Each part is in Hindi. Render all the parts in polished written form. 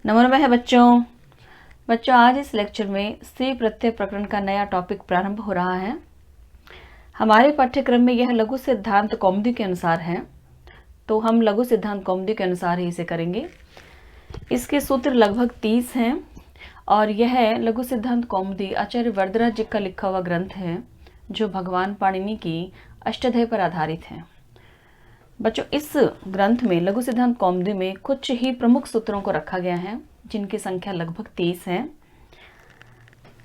नमोनमः है बच्चों आज इस लेक्चर में स्त्री प्रत्यय प्रकरण का नया टॉपिक प्रारंभ हो रहा है। हमारे पाठ्यक्रम में यह लघु सिद्धांत कौमुदी के अनुसार है, तो हम लघु सिद्धांत कौमुदी के अनुसार ही इसे करेंगे। इसके सूत्र लगभग 30 हैं और यह लघु सिद्धांत कौमुदी आचार्य वरदराज जी का लिखा हुआ ग्रंथ है, जो भगवान पाणिनि की अष्टाध्यायी पर आधारित है। बच्चों, इस ग्रंथ में लघु सिद्धांत कौमुदी में कुछ ही प्रमुख सूत्रों को रखा गया है, जिनकी संख्या लगभग 30 है।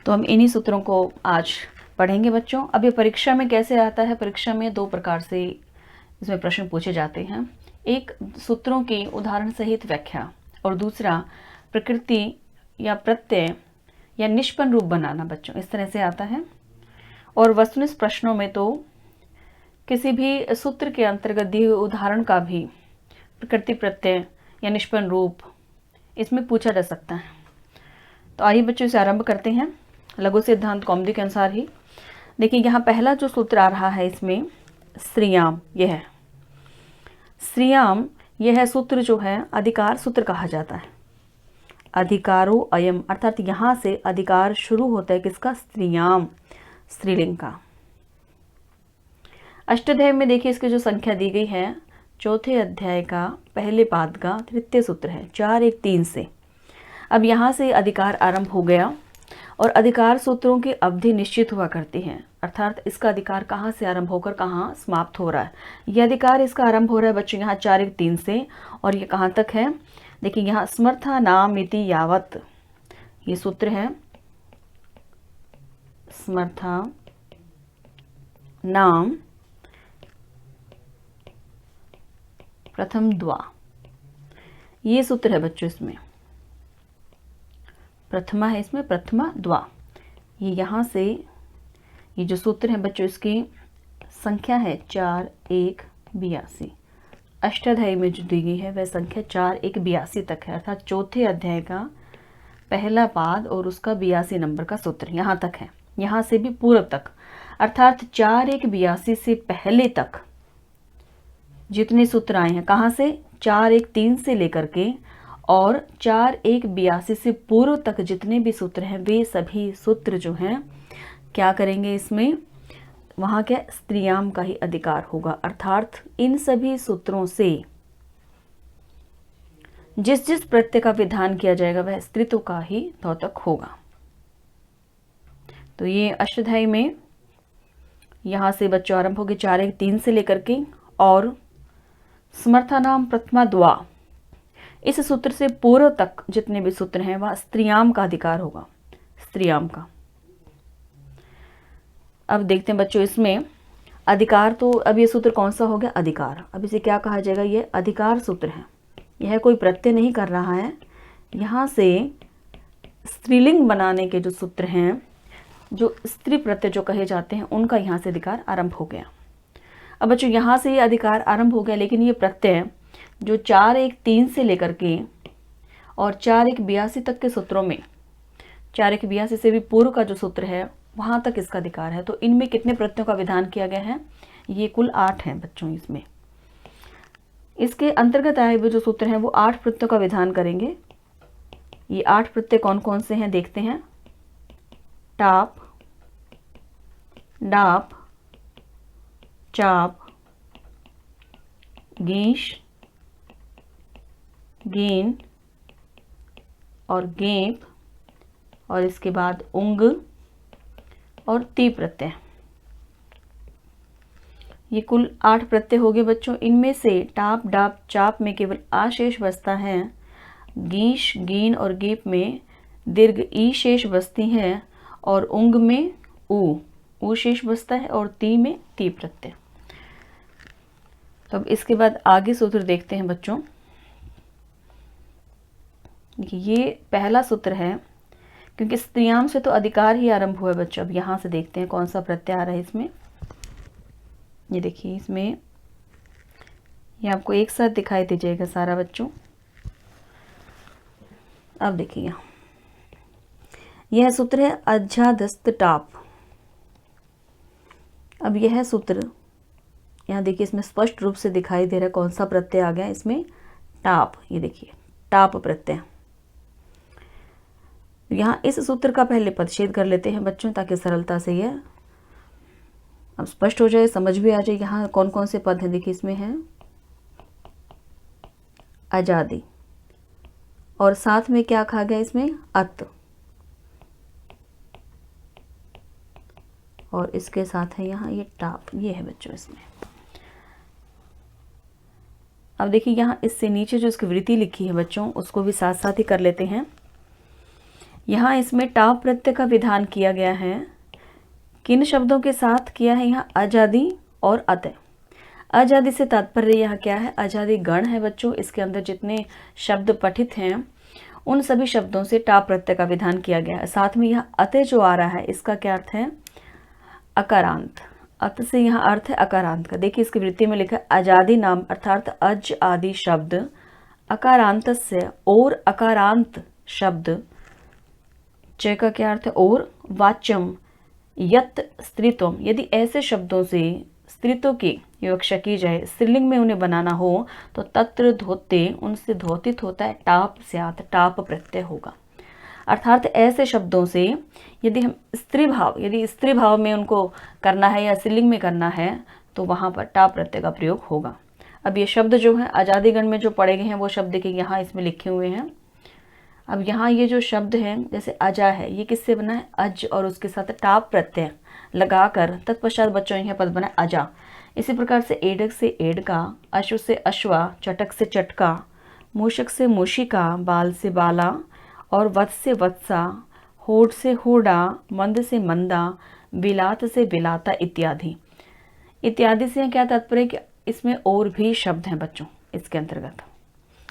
तो हम इन्हीं सूत्रों को आज पढ़ेंगे बच्चों। अब ये परीक्षा में कैसे आता है? परीक्षा में दो प्रकार से इसमें प्रश्न पूछे जाते हैं। एक सूत्रों की उदाहरण सहित व्याख्या और दूसरा प्रकृति या प्रत्यय या निष्पन्न रूप बनाना। बच्चों, इस तरह से आता है। और वस्तुनिष्ठ प्रश्नों में तो किसी भी सूत्र के अंतर्गत दिए हुए उदाहरण का भी प्रकृति, प्रत्यय या निष्पन्न रूप इसमें पूछा जा सकता है। तो आइए बच्चों, इसे आरंभ करते हैं लघु सिद्धांत कौमुदी के अनुसार ही। देखिए, यहाँ पहला जो सूत्र आ रहा है इसमें स्त्रियाम, यह है स्त्रियाम। यह सूत्र जो है अधिकार सूत्र कहा जाता है। अधिकारो अयम, अर्थात यहाँ से अधिकार शुरू होता है किसका? स्त्रियाम, स्त्रीलिंग का। अष्टाध्यायी में देखिए इसकी जो संख्या दी गई है, चौथे अध्याय का पहले पाद का तृतीय सूत्र है 4-1-3 से। अब यहाँ से अधिकार आरंभ हो गया और अधिकार सूत्रों की अवधि निश्चित हुआ करती है, अर्थात इसका अधिकार कहाँ से आरंभ होकर कहाँ समाप्त हो रहा है। यह अधिकार इसका आरंभ हो रहा है बच्चों यहाँ 4-1-3 से, और ये कहाँ तक है? देखिए यहाँ समर्था नाम इति यावत, ये सूत्र है। समर्था नाम प्रथम द्वा, ये सूत्र है बच्चों। इसमें प्रथमा है, इसमें प्रथमा द्वा। ये यहाँ से ये जो सूत्र है बच्चों, इसकी संख्या है 4-1-82। अष्टाध्यायी में जो दी गई है वह संख्या 4-1-82 तक है, अर्थात चौथे अध्याय का पहला पाद और उसका 82 नंबर का सूत्र यहाँ तक है। यहाँ से भी पूर्व तक, अर्थात 4-1-82 से पहले तक जितने सूत्र आए हैं, कहाँ से? 4-1-3 से लेकर के और 4-1-82 से पूर्व तक जितने भी सूत्र हैं, वे सभी सूत्र जो हैं क्या करेंगे? इसमें वहाँ क्या? स्त्रियाम का ही अधिकार होगा। अर्थात इन सभी सूत्रों से जिस जिस प्रत्यय का विधान किया जाएगा वह स्त्रीत्व का ही द्योतक होगा। तो ये अष्टाध्यायी में यहाँ से बच्चों आरंभ होगी 4-1-3 से लेकर के, और समर्थानाम प्रथमा द्वा, इस सूत्र से पूर्व तक जितने भी सूत्र हैं वह स्त्रियाम का अधिकार होगा, स्त्रियाम का। अब देखते हैं बच्चों इसमें अधिकार, तो अब ये सूत्र कौन सा हो गया? अधिकार। अब इसे क्या कहा जाएगा? ये अधिकार सूत्र है। यह कोई प्रत्यय नहीं कर रहा है। यहाँ से स्त्रीलिंग बनाने के जो सूत्र हैं, जो स्त्री प्रत्यय जो कहे जाते हैं, उनका यहाँ से अधिकार आरंभ हो गया। अब बच्चों यहाँ से ये अधिकार आरंभ हो गया, लेकिन ये प्रत्यय जो 4-1-3 से लेकर के और 4-1-82 तक के सूत्रों में, 4-1-82 से भी पूर्व का जो सूत्र है वहाँ तक इसका अधिकार है। तो इनमें कितने प्रत्ययों का विधान किया गया है? ये कुल 8 हैं बच्चों। इसमें इसके अंतर्गत आए हुए जो सूत्र हैं वो 8 प्रत्ययों का विधान करेंगे। ये 8 प्रत्यय कौन कौन से हैं देखते हैं। टाप, डाप, चाप, गीश, गेन और गेप, और इसके बाद उंग और ती प्रत्यय। ये कुल 8 प्रत्यय हो गए बच्चों। इनमें से टाप, डाप, चाप में केवल आ शेष बचता है। गीश, गीन और गेप में दीर्घ ई शेष बचती है, और उंग में ऊ शेष बचता है, और ती में ती प्रत्यय। तो अब इसके बाद आगे सूत्र देखते हैं बच्चों। ये पहला सूत्र है, क्योंकि स्त्रियाम से तो अधिकार ही आरंभ हुआ है बच्चों। अब यहाँ से देखते हैं कौन सा प्रत्यय आ रहा है इसमें। ये देखिए, इसमें ये आपको एक साथ दिखाई दे जाएगा सारा बच्चों। अब देखिए यहाँ यह सूत्र है अध्यादस्त टाप। अब यह सूत्र यहाँ देखिए इसमें स्पष्ट रूप से दिखाई दे रहा है कौन सा प्रत्यय आ गया इसमें? टाप। ये देखिए टाप प्रत्यय। यहाँ इस सूत्र का पहले पदच्छेद कर लेते हैं बच्चों, ताकि सरलता से यह अब स्पष्ट हो जाए, समझ भी आ जाए। यहाँ कौन कौन से पद हैं देखिए, इसमें है आजादी, और साथ में क्या कहा गया इसमें, अत, और इसके साथ है यहाँ ये टाप, ये है बच्चों इसमें। अब देखिए यहाँ इससे नीचे जो इसकी वृत्ति लिखी है बच्चों, उसको भी साथ साथ ही कर लेते हैं। यहाँ इसमें टाप प्रत्यय का विधान किया गया है, किन शब्दों के साथ किया है, यहाँ आजादी और अतः। आजादी से तात्पर्य यहाँ क्या है, आजादी गण है बच्चों, इसके अंदर जितने शब्द पठित हैं उन सभी शब्दों से टाप प्रत्यय का विधान किया गया है। साथ में यहाँ अतः जो आ रहा है, इसका क्या अर्थ है, अकारांत। अत से यहाँ अर्थ है अकारांत का। देखिए इसकी वृत्ति में लिखा है आजादी नाम अर्थात अज आदि शब्द अकारांत से और अकारांत शब्द, च का क्या अर्थ है और, वाच्यम यत स्त्रीत्वम, यदि ऐसे शब्दों से स्त्रीत्व की विवक्षा की जाए, स्त्रीलिंग में उन्हें बनाना हो तो तत्र धोते, उनसे धोतित होता है टाप स्यात्, टाप प्रत्यय होगा। अर्थात ऐसे शब्दों से यदि हम स्त्री भाव में उनको करना है या स्त्रीलिंग में करना है तो वहाँ पर टाप प्रत्यय का प्रयोग होगा। अब ये शब्द जो है आजादी गण में जो पढ़े गए हैं वो शब्द देखिए यहाँ इसमें लिखे हुए हैं। अब यहाँ ये जो शब्द है जैसे अजा है, ये किससे बना है, अज और उसके साथ टाप प्रत्यय लगाकर तत्पश्चात बच्चों यह पद बना अजा। इसी प्रकार से एडक से एडका, अश्व से अश्वा, चटक से चटका, मूषक से मूषिका, बाल से बाला, और वत्स से वत्सा, होड़ से होड़ा, मंद से मंदा, बिलात से बिलाता इत्यादि। इत्यादि से क्या तात्पर्य कि इसमें और भी शब्द हैं बच्चों इसके अंतर्गत।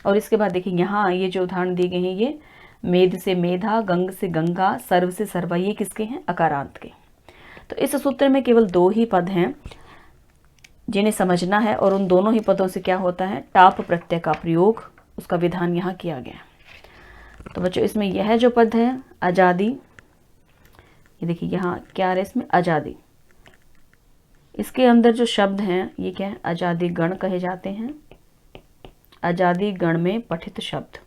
और इसके बाद देखिए यहाँ ये जो उदाहरण दिए गए हैं, ये मेध से मेधा, गंग से गंगा, सर्व से सर्वा, ये किसके हैं, अकारांत के। तो इस सूत्र में केवल 2 ही पद हैं जिन्हें समझना है, और उन दोनों ही पदों से क्या होता है, टाप प्रत्यय का प्रयोग, उसका विधान यहाँ किया गया है। तो बच्चों इसमें यह जो पद है आजादी, ये देखिए यहाँ क्या है इसमें आजादी, इसके अंदर जो शब्द हैं ये क्या है, आजादी गण कहे जाते हैं, आजादी गण में पठित शब्द।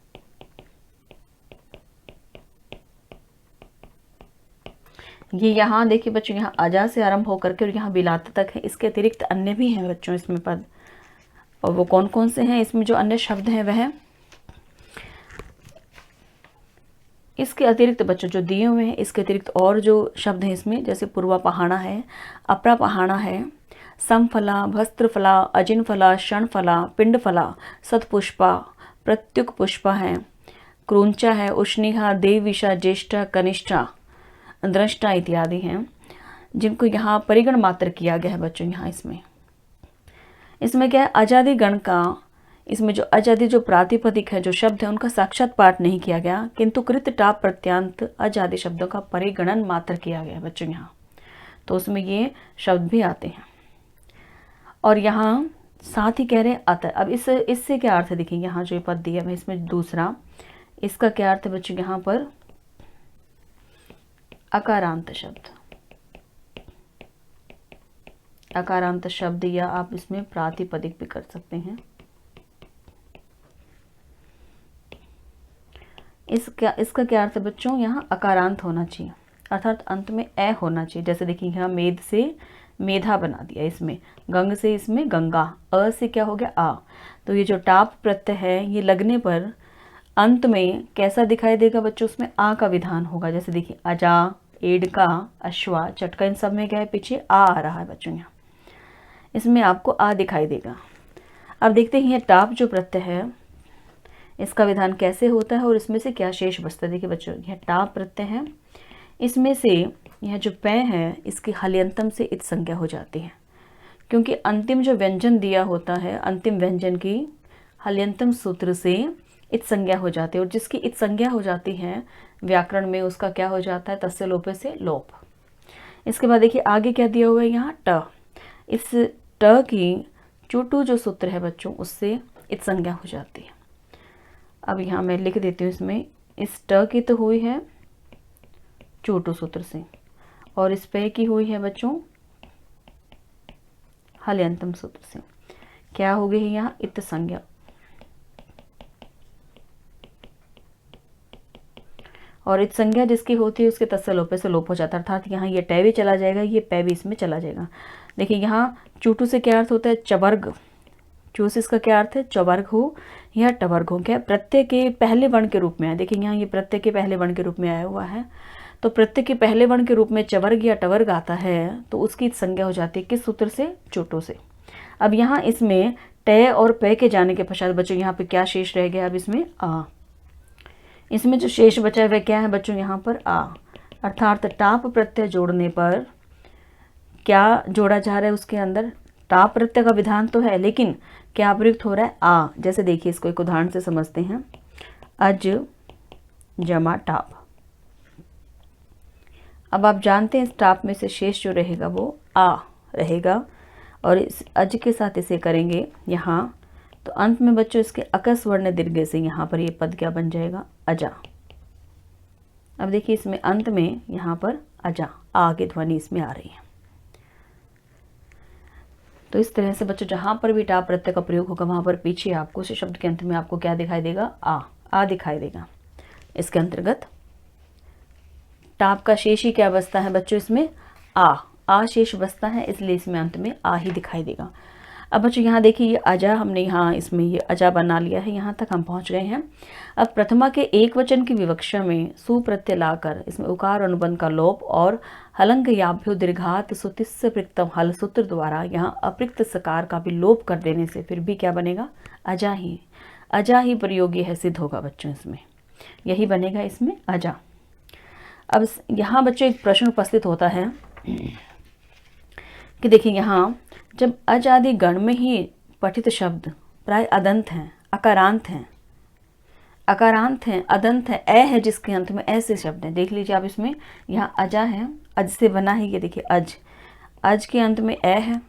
ये यहाँ देखिए बच्चों, यहाँ अजा से आरंभ होकर के और यहाँ बिलात तक है। इसके अतिरिक्त अन्य भी हैं बच्चों इसमें पद, और वो कौन कौन से हैं, इसमें जो अन्य शब्द हैं वह इसके अतिरिक्त बच्चों जो दिए हुए हैं, इसके अतिरिक्त और जो शब्द हैं इसमें, जैसे पूर्वा पहाड़ा है, अपरा पहाड़ा है, समफला, भस्त्रफला, अजिनफला, क्षणफला, पिंडफला, सतपुष्पा, प्रत्युक पुष्पा है, क्रूंचा है, उष्णिहा, देविशा, ज्येष्ठा, कनिष्ठा, दृष्टा इत्यादि हैं, जिनको यहाँ परिगण मात्र किया गया है बच्चों। यहाँ इसमें क्या है, आजादी गण का, इसमें जो आजादी जो प्रातिपदिक है, जो शब्द है, उनका साक्षात पाठ नहीं किया गया, किंतु कृत टाप प्रत्यांत आजादी शब्दों का परिगणन मात्र किया गया है बच्चों यहाँ। तो उसमें ये शब्द भी आते हैं। और यहाँ साथ ही कह रहे हैं अतः। अब इससे क्या अर्थ है, देखिए यहाँ जो पद दिया है इसमें दूसरा, इसका क्या अर्थ है बच्चों, यहाँ पर अकारांत शब्द, अकारांत शब्द, या आप इसमें प्रातिपदिक भी कर सकते हैं। इसका क्या अर्थ है बच्चों, यहाँ अकारांत होना चाहिए, अर्थात अंत में ए होना चाहिए। जैसे देखिए यहाँ मेध से मेधा बना दिया, इसमें गंग से इसमें गंगा, अ से क्या हो गया आ। तो ये जो टाप प्रत्यय है ये लगने पर अंत में कैसा दिखाई देगा बच्चों, उसमें आ का विधान होगा। जैसे देखिए अजा, एडका, अश्वा, चटका, इन सब में क्या है, पीछे आ रहा है बच्चों, यहाँ इसमें आपको आ दिखाई देगा। अब देखते हैं टाप जो प्रत्यय है इसका विधान कैसे होता है और इसमें से क्या शेष बचता है। देखिए बच्चों यह टाप प्रत्यय है, इसमें से यह जो पै है इसकी हल्यंतम से इत संज्ञा हो जाती है, क्योंकि अंतिम जो व्यंजन दिया होता है, अंतिम व्यंजन की हल्यंतम सूत्र से इत संज्ञा हो जाती है, और जिसकी इत संज्ञा हो जाती है व्याकरण में उसका क्या हो जाता है, तस्य लोपे से लोप। इसके बाद देखिए आगे क्या दिया हुआ है यहाँ ट, इस ट की चुटू जो सूत्र है बच्चों उससे इत संज्ञा हो जाती है। अब यहाँ मैं लिख देती हूँ, इसमें इस ट की तो हुई है चोटू सूत्र से, और इस पे की हुई है बच्चों हल्यंतम सूत्र से। क्या हो गई है यहाँ, इत संज्ञा। और इत संज्ञा जिसकी होती है उसके तत्से लोपे से लोप हो जाता है, अर्थात यहाँ ये टै भी चला जाएगा, ये पै भी इसमें चला जाएगा। देखिए यहाँ चूटू से क्या अर्थ होता है, चवर्ग। चू से इसका क्या अर्थ है, चवर्ग हो या टवर्ग हो। क्या प्रत्यय के पहले वर्ण के रूप में है, देखिए यहाँ ये प्रत्यय के पहले वर्ण के रूप में आया हुआ है, तो प्रत्यय के पहले वर्ण के रूप में चवर्ग या टवर्ग आता है तो उसकी संज्ञा हो जाती है किस सूत्र से, चोटो से। अब यहाँ इसमें टै और पै के जाने के पश्चात बच्चों यहाँ पे क्या शेष रह गया, अब इसमें आ। इसमें जो शेष बचा है वह क्या है बच्चों, यहाँ पर आ, अर्थात टाप प्रत्यय जोड़ने पर क्या जोड़ा जा रहा है उसके अंदर, टाप प्रत्यय का विधान तो है लेकिन क्या प्रयुक्त हो रहा है, आ। जैसे देखिए इसको एक उदाहरण से समझते हैं, अज जमा टाप। अब आप जानते हैं इस टाप में से शेष जो रहेगा वो आ रहेगा, और इस अज के साथ इसे करेंगे यहाँ, तो अंत में बच्चों इसके अकस वर्ण दीर्घ से यहाँ पर ये पद क्या बन जाएगा, अजा। अब देखिए इसमें अंत में यहाँ पर अजा, आ की ध्वनि इसमें आ रही है। तो इस तरह से बच्चों जहाँ पर भी टाप प्रत्यय का प्रयोग होगा वहाँ पर पीछे आपको उसी शब्द के अंत में आपको क्या दिखाई देगा, आ दिखाई देगा। इसके अंतर्गत टाप का शेष ही क्या बचता है बच्चों, इसमें आ शेष बचता है, इसलिए इसमें अंत में आ ही दिखाई देगा। अब बच्चों यहाँ देखिए ये अजा हमने यहाँ इसमें ये अजा बना लिया है, यहाँ तक हम पहुँच गए हैं। अब प्रथमा के एक वचन की विवक्षा में सुप्रत्यय लाकर इसमें उकार अनुबंध का लोप और हलंग याभ्यो दीर्घात सुतिस्य प्रक्तम हल सूत्र द्वारा यहाँ अप्रक्त सकार का भी लोप कर देने से फिर भी क्या बनेगा, अजा ही प्रयोगी है सिद्ध होगा बच्चों, इसमें यही बनेगा इसमें अजा। अब यहाँ बच्चों एक प्रश्न उपस्थित होता है कि देखिए यहाँ जब अज आदि गण में ही पठित शब्द प्राय अदंत हैं, अकारांत हैं, अदंत है, ए है जिसके अंत में ऐसे शब्द हैं, देख लीजिए आप इसमें यहाँ अजा है, अज से बना है, ये देखिए अज के अंत में ए है,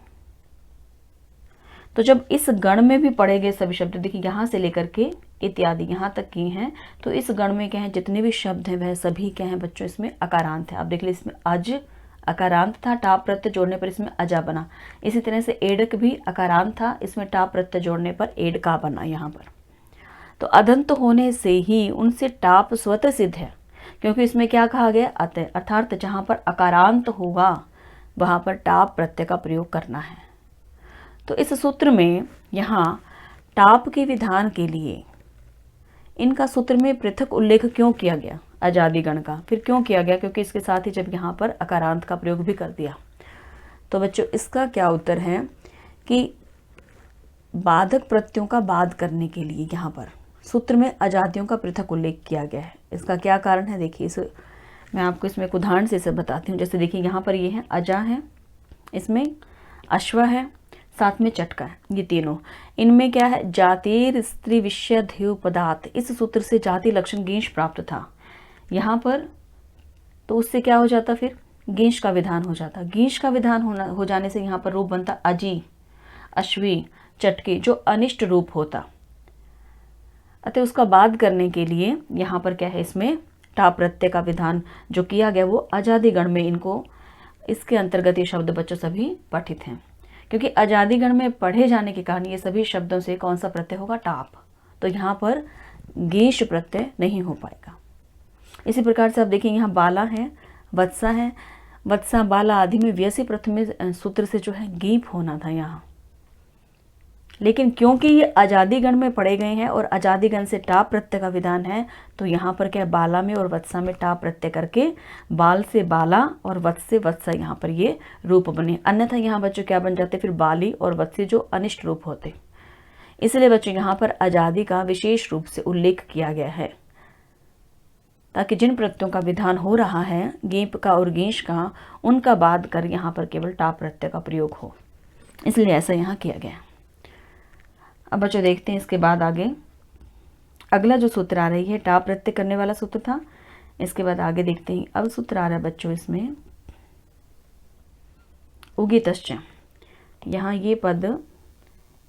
तो जब इस गण में भी पढ़े गए सभी शब्द, देखिए यहाँ से लेकर के इत्यादि यहाँ तक की हैं, तो इस गण में क्या है जितने भी शब्द हैं वह सभी क्या हैं बच्चों इसमें अकारांत है। आप देख लीजिए इसमें अज अकारांत था, टाप प्रत्यय जोड़ने पर इसमें अजा बना। इसी तरह से एडक भी अकारांत था, इसमें टाप प्रत्यय जोड़ने पर एडका बना यहाँ पर। तो अदंत होने से ही उनसे टाप स्वतः सिद्ध है, क्योंकि इसमें क्या कहा गया, अतः, अर्थात जहाँ पर अकारांत होगा वहाँ पर टाप प्रत्यय का प्रयोग करना है। तो इस सूत्र में यहाँ टाप के विधान के लिए इनका सूत्र में पृथक उल्लेख क्यों किया गया, अजादि गण का फिर क्यों किया गया, क्योंकि इसके साथ ही जब यहाँ पर अकारांत का प्रयोग भी कर दिया। तो बच्चों इसका क्या उत्तर है कि बाधक प्रत्ययों का बाध करने के लिए यहाँ पर सूत्र में अजादियों का पृथक उल्लेख किया गया है। इसका क्या कारण है, देखिए इस मैं आपको इसमें एक उदाहरण से इसे बताती हूँ। जैसे देखिए यहाँ पर ये है अजा है, इसमें अश्व है, साथ में चटका है, ये तीनों, इनमें क्या है, जातिर स्त्री विषय ध्यू पदार्थ, इस सूत्र से जाति लक्षण गेंश प्राप्त था यहाँ पर, तो उससे क्या हो जाता, फिर गेंश का विधान हो जाता। गेंश का विधान हो जाने से यहाँ पर रूप बनता अजी, अश्वी, चटके, जो अनिष्ट रूप होता। अतः उसका बाध करने के लिए यहाँ पर क्या है, इसमें टाप प्रत्यय का विधान जो किया गया वो अजादि गण में, इनको इसके अंतर्गत ये शब्द बच्चों सभी पठित हैं, क्योंकि अजादि गण में पढ़े जाने के कारण ये सभी शब्दों से कौन सा प्रत्यय होगा, टाप, तो यहाँ पर गेश प्रत्यय नहीं हो पाएगा। इसी प्रकार से आप देखिए यहाँ बाला है, वत्सा है, वत्सा बाला आदि में व्यसी प्रथम सूत्र से जो है गीप होना था यहाँ, लेकिन क्योंकि ये अजादि गण में पढ़े गए हैं और अजादि गण से टाप प्रत्यय का विधान है, तो यहाँ पर क्या बाला में और वत्सा में टाप प्रत्यय करके बाल से बाला और वत्स से वत्सा यहाँ पर ये रूप बने। अन्यथा यहाँ बच्चों क्या बन जाते, फिर बाली और वत्सी जो अनिष्ट रूप होते। इसलिए बच्चों यहाँ पर अजादि का विशेष रूप से उल्लेख किया गया है, ताकि जिन प्रत्ययों का विधान हो रहा है गेप का और गेंश का, उनका बाध कर यहाँ पर केवल टाप प्रत्यय का प्रयोग हो, इसलिए ऐसा यहाँ किया गया। अब बच्चों देखते हैं इसके बाद आगे अगला जो सूत्र आ रही है, टाप प्रत्यय करने वाला सूत्र था। इसके बाद आगे देखते हैं, अब सूत्र आ रहा है बच्चों इसमें उगितश्च। यहाँ ये पद,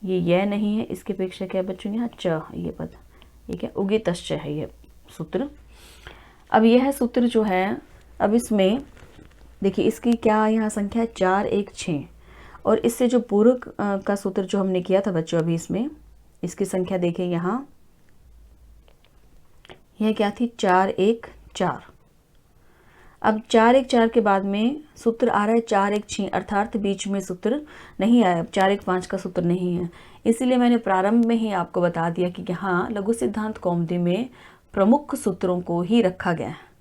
ये नहीं है, इसके अपेक्षा क्या है बच्चों, यहाँ च, ये पद, ये क्या उगितश्च है ये सूत्र। अब यह सूत्र जो है, अब इसमें देखिए इसकी क्या यहाँ संख्या है, 4 1 6, और इससे जो पूर्व का सूत्र जो हमने किया था बच्चों, अभी इसमें इसकी संख्या देखिए यहाँ, यह क्या थी, 4 1 4। अब 4 1 4 के बाद में सूत्र आ रहा है 4 1 6, अर्थात बीच में सूत्र नहीं आया। 4 1 5 का सूत्र नहीं है, इसीलिए मैंने प्रारंभ में ही आपको बता दिया कि यहाँ लघु सिद्धांत कौमुदी में प्रमुख सूत्रों को ही रखा गया है।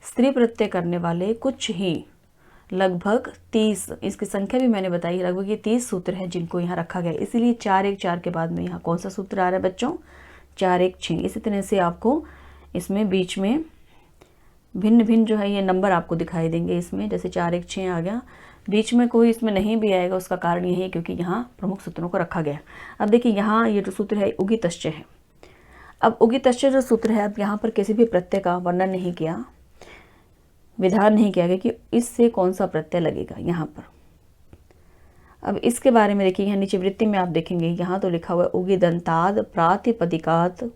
स्त्री प्रत्यय करने वाले कुछ ही लगभग 30, इसकी संख्या भी मैंने बताई, लगभग ये 30 सूत्र हैं जिनको यहाँ रखा गया। इसीलिए 4 1 4 के बाद में यहाँ कौन सा सूत्र आ रहा है बच्चों? 4 1 6। इसी तरह से आपको इसमें बीच में भिन्न भिन्न जो है ये नंबर आपको दिखाई देंगे इसमें, जैसे 4 1 6 आ गया, बीच में कोई इसमें नहीं भी आएगा। उसका कारण यही है क्योंकि यहाँ प्रमुख सूत्रों को रखा गया। अब देखिए यहाँ ये जो सूत्र है उगितश्च है। अब उगितश्च जो सूत्र है, अब यहाँ पर किसी भी प्रत्यय का वर्णन नहीं किया, विधान नहीं किया गया कि इससे कौन सा प्रत्यय लगेगा यहाँ पर। अब इसके बारे में देखिए, यहाँ नीचे वृत्ति में आप देखेंगे यहाँ तो लिखा हुआ है उगिदंताद प्रातिपदिकात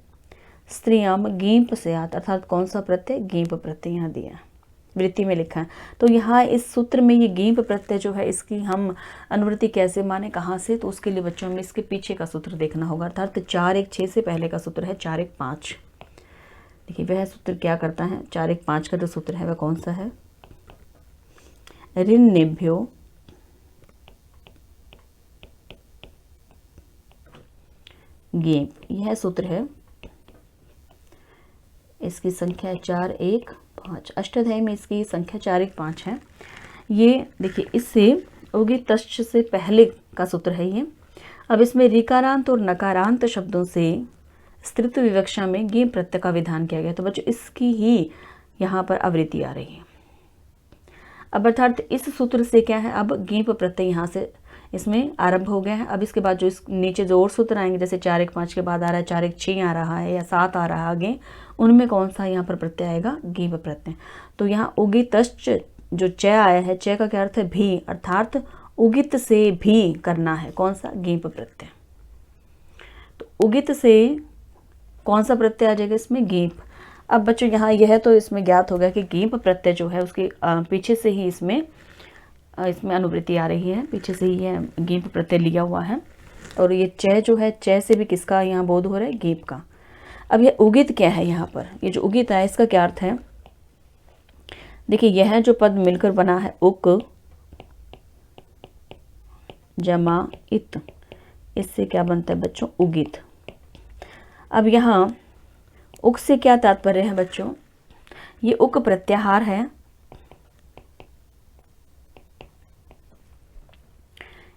स्त्रियाम गींप स्यात्, अर्थात कौन सा प्रत्यय? गींप प्रत्यय यहाँ दिया है, वृत्ति में लिखा है। तो यहाँ इस सूत्र में ये गींप प्रत्यय जो है इसकी हम अनुवृत्ति कैसे माने, कहाँ से? तो उसके लिए बच्चों में इसके पीछे का सूत्र देखना होगा, अर्थात 4 1 6 से पहले का सूत्र है 4 1 5। देखिए वह सूत्र क्या करता है, 4 1 5 का जो सूत्र है वह कौन सा है? ऋन्नेभ्यो गींप, यह सूत्र है। इसकी संख्या 4 1 5, अष्टाध्यायी में इसकी संख्या 4 1 5 है। ये देखिए इससे उगितश्च से पहले का सूत्र है ये। अब इसमें ऋकारांत और नकारांत शब्दों से स्त्रीत्व विवक्षा में गींप प्रत्यय का विधान किया गया। तो बच्चों इसकी ही यहाँ पर आवृत्ति आ रही है। अब अर्थात इस सूत्र से क्या है, अब गींप प्रत्यय यहाँ से इसमें आरंभ हो गया है। अब इसके बाद जो इस नीचे जो और सूत्र आएंगे, जैसे 4 1 5 के बाद आ रहा है 4 1 6 आ रहा है या 7 आ रहा है आगे, उनमें कौन सा यहाँ पर प्रत्यय आएगा? गींप प्रत्यय। तो यहाँ उगितश्च जो च आया है, च का क्या अर्थ है? भी, अर्थात उगित से भी करना है, कौन सा? गींप प्रत्यय। तो उगित से कौन सा प्रत्यय आ जाएगा इसमें? गींप। अब बच्चों यहाँ यह तो इसमें ज्ञात हो गया कि गींप प्रत्यय जो है उसके पीछे से ही इसमें अनुवृत्ति आ रही है, पीछे से ही यह गींप प्रत्यय लिया हुआ है। और ये च जो है, च से भी किसका यहाँ बोध हो रहा है? गींप का। अब यह उगित क्या है यहाँ पर? ये जो उगित है इसका क्या अर्थ है? देखिए यह जो पद मिलकर बना है उक जमा इत, इससे क्या बनता है बच्चों? उगित। अब यहाँ उक से क्या तात्पर्य है बच्चों? ये उक प्रत्याहार है।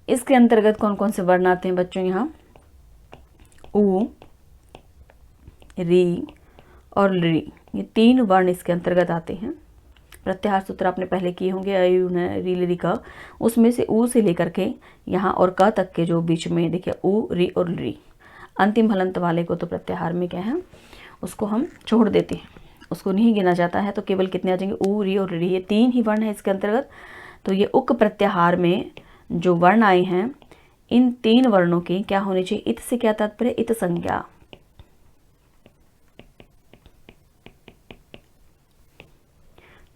इसके अंतर्गत कौन कौन से वर्ण आते हैं बच्चों? यहाँ उ, री और ली, ये 3 वर्ण इसके अंतर्गत आते हैं। प्रत्याहार सूत्र आपने पहले किए होंगे, अयु न री ली का, उसमें से उ से लेकर के यहाँ और क तक के जो बीच में देखिए उ, री और ली, अंतिम हलंत वाले को तो प्रत्याहार में क्या है, उसको हम छोड़ देते हैं, उसको नहीं गिना जाता है। तो केवल कितने आ जाएंगे? उ, री और री, ये 3 ही वर्ण है इसके अंतर्गत। तो ये उक प्रत्याहार में जो वर्ण आए हैं, इन 3 वर्णों की क्या होनी चाहिए? इत से क्या तात्पर्य? इत संज्ञा।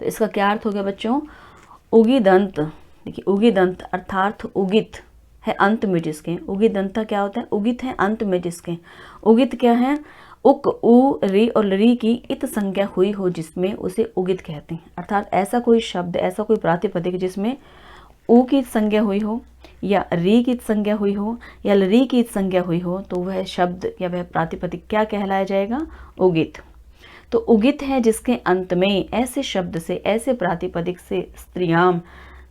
तो इसका क्या अर्थ हो गया बच्चों? उगिदंत। देखिए उगिदंत अर्थात उगित है अंत में जिसके, उगिदंता क्या होता है? उगित है अंत में जिसके। उगित क्या है? उक, उ, री और री की इत संज्ञा हुई हो जिसमें उसे उगित कहते हैं। अर्थात ऐसा कोई शब्द, ऐसा कोई प्रातिपदिक जिसमें उ की संज्ञा हुई हो या री की संज्ञा हुई हो या री की संज्ञा हुई हो, तो वह शब्द या वह प्रातिपदिक क्या कहलाया जाएगा? उगित। तो उगित है जिसके अंत में ऐसे शब्द से, ऐसे प्रातिपदिक से स्त्रियाम,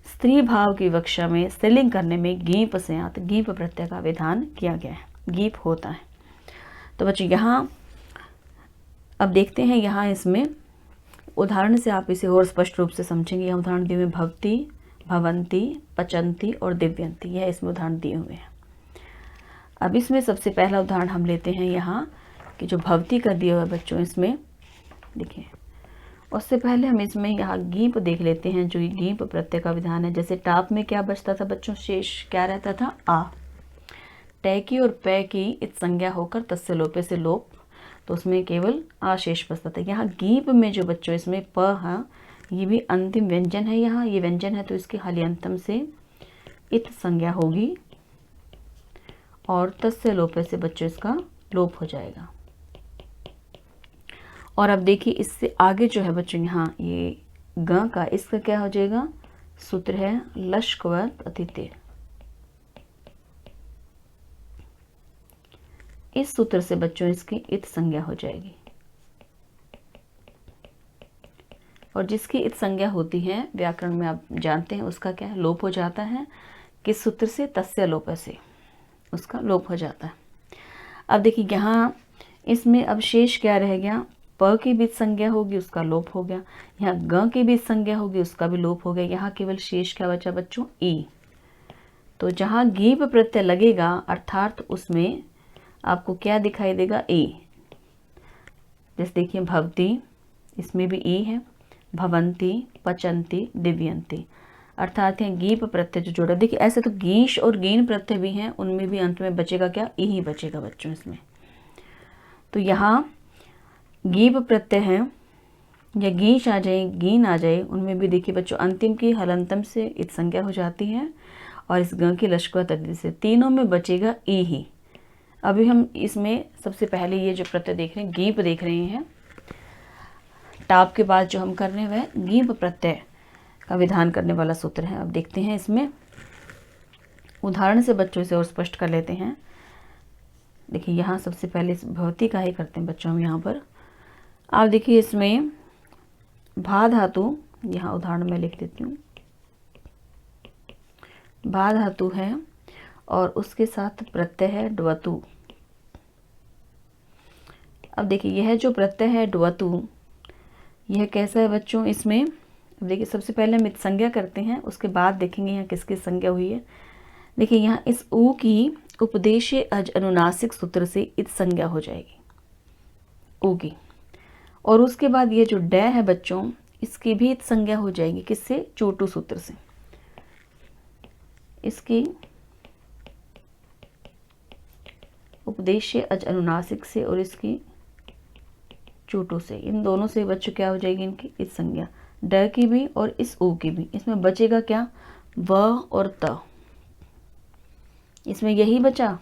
स्त्री भाव की विवक्षा में स्त्रीलिंग करने में गींप स्यात्, गींप प्रत्यय का विधान किया गया है, गींप होता है। तो बच्चों यहाँ अब देखते हैं, यहाँ इसमें उदाहरण से आप इसे और स्पष्ट रूप से समझेंगे। यह उदाहरण दिए हुए भवती, भवंती, पचंती और दिव्यंती, यह इसमें उदाहरण दिए हुए हैं। अब इसमें सबसे पहला उदाहरण हम लेते हैं यहाँ कि जो भवती का दिया हुआ बच्चों, इसमें देखिए उससे पहले हम इसमें यहाँ गींप देख लेते हैं। जो गींप प्रत्यय का विधान है, जैसे टाप में क्या बचता था बच्चों? शेष क्या रहता था? आ। टै की और पै की इत संज्ञा होकर तस्य लोपे से लोप, तो उसमें केवल आ शेष बचता था। यहाँ गींप में जो बच्चों इसमें प है, ये भी अंतिम व्यंजन है, यहाँ ये व्यंजन है तो इसके हलियंतम से इत संज्ञा होगी और तस्य लोपे से बच्चों इसका लोप हो जाएगा। और अब देखिए इससे आगे जो है बच्चों यहाँ ये ग का, इसका क्या हो जाएगा, सूत्र है लश्कवत अतिथि। इस सूत्र से बच्चों इसकी इत संज्ञा हो जाएगी, और जिसकी इत संज्ञा होती है व्याकरण में आप जानते हैं उसका क्या है, लोप हो जाता है। किस सूत्र से, तस्य लोप से, उसका लोप हो जाता है। अब देखिए यहाँ इसमें अब शेष क्या रह गया, प की बीच संज्ञा होगी उसका लोप हो गया, यहाँ ग की बीच संज्ञा होगी उसका भी लोप हो गया, यहाँ केवल शेष क्या बचा बच्चों, ई। तो जहाँ गीप प्रत्यय लगेगा अर्थात उसमें आपको क्या दिखाई देगा, ई। जैसे देखिए भवती, इसमें भी ई है, भवंती, पचंती, दिव्यंती, अर्थात यहाँ गीप प्रत्यय जो जोड़ा। देखिए ऐसे तो गीश और गीन प्रत्यय भी हैं, उनमें भी अंत में बचेगा क्या, ई ही बचेगा बच्चों इसमें। तो यहाँ गीप प्रत्यय है या गीश आ जाए, गीन आ जाए, उनमें भी देखिए बच्चों अंतिम की हलंतम से इत संज्ञा हो जाती है, और इस ग की लश्कवत अतिथि से, तीनों में बचेगा ई ही। अभी हम इसमें सबसे पहले ये जो प्रत्यय देख रहे हैं, गीप देख रहे हैं, टाप के बाद जो हम कर रहे हैं वह गीप प्रत्यय का विधान करने वाला सूत्र है। अब देखते हैं इसमें उदाहरण से बच्चों से और स्पष्ट कर लेते हैं। देखिए यहाँ सबसे पहले इस भवती का ही करते हैं बच्चों हम यहाँ पर। आप देखिए इसमें भा धातु, यहाँ उदाहरण में लिख देती हूँ, भा धातु है और उसके साथ प्रत्यय है ड्वतु। अब देखिए यह जो प्रत्यय है ड्वतु, यह कैसा है बच्चों, इसमें अब देखिए सबसे पहले हम इत संज्ञा करते हैं, उसके बाद देखेंगे यहाँ किसकी संज्ञा हुई है। देखिए यहाँ इस ऊ की उपदेश अज अनुनासिक सूत्र से इत संज्ञा हो जाएगी, ऊ की, और उसके बाद ये जो डै है बच्चों, इसकी भी इत संज्ञा हो जाएगी, किससे, चोटू सूत्र से। इसकी उपदेश अज अनुनासिक से और इसकी चोटू से, इन दोनों से बच्चों क्या हो जाएगी, इनकी इत संज्ञा, ड की भी और इस ऊ की भी। इसमें बचेगा क्या, व और त। इसमें यही बचा,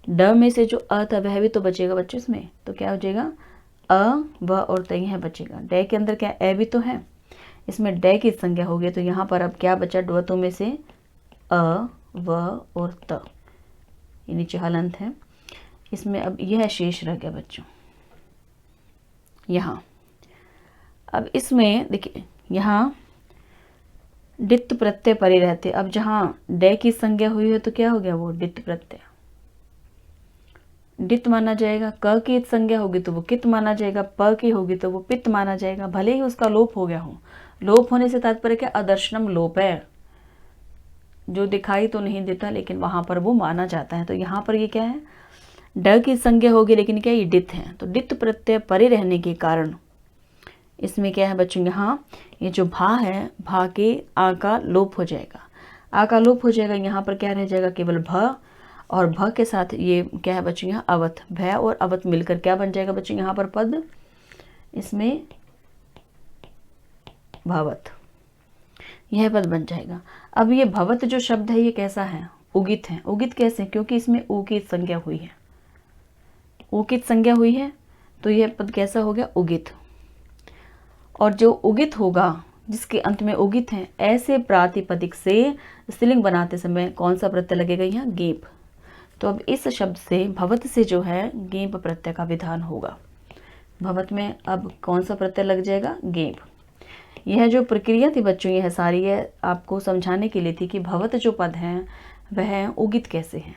ड में से जो अ था वह भी तो बचेगा बच्चों इसमें, तो क्या हो जाएगा, अ व और त यह बचेगा। डे के अंदर क्या ए भी तो है, इसमें डे की संज्ञा हो गई, तो यहाँ पर अब क्या बचा, ड्वतों में से अ व और त, ये नीचे हलंत है, इसमें अब यह शेष रह गया बच्चों यहाँ। अब इसमें देखिए यहाँ डित्त प्रत्यय परे रहते, अब जहाँ डे की संज्ञा हुई है तो क्या हो गया, वो डित्त प्रत्यय डित माना जाएगा। क की संज्ञा होगी तो वो कित माना जाएगा, प की होगी तो वो पित्त माना जाएगा, भले ही उसका लोप हो गया हो। लोप होने से तात्पर्य क्या, अदर्शनम लोप है, जो दिखाई तो नहीं देता लेकिन वहां पर वो माना जाता है। तो यहाँ पर ये क्या है, ड की संज्ञा होगी लेकिन क्या, ये डित है, तो डित प्रत्यय परे रहने के कारण इसमें क्या है बच्चों, यहाँ ये जो भा है, भा के आ का लोप हो जाएगा, आ का लोप हो जाएगा, यहाँ पर क्या रह जाएगा, केवल भ, और भ के साथ ये क्या है बच्चों, यहाँ अवत, भय और अवत मिलकर क्या बन जाएगा बच्चों, यहाँ पर पद, इसमें भवत, यह पद बन जाएगा। अब ये भवत जो शब्द है ये कैसा है, उगित है। उगित कैसे, क्योंकि इसमें ऊ की संज्ञा हुई है, ऊ की संज्ञा हुई है, तो यह पद कैसा हो गया, उगित। और जो उगित होगा, जिसके अंत में उगित है, ऐसे प्रातिपदिक से स्त्रीलिंग बनाते समय कौन सा प्रत्यय लगेगा, यहाँ गेप। तो अब इस शब्द से, भवत से जो है गेप प्रत्यय का विधान होगा। भवत में अब कौन सा प्रत्यय लग जाएगा, गेप। यह जो प्रक्रिया थी बच्चों, यह सारी है आपको समझाने के लिए थी कि भवत जो पद हैं वह उगित कैसे हैं।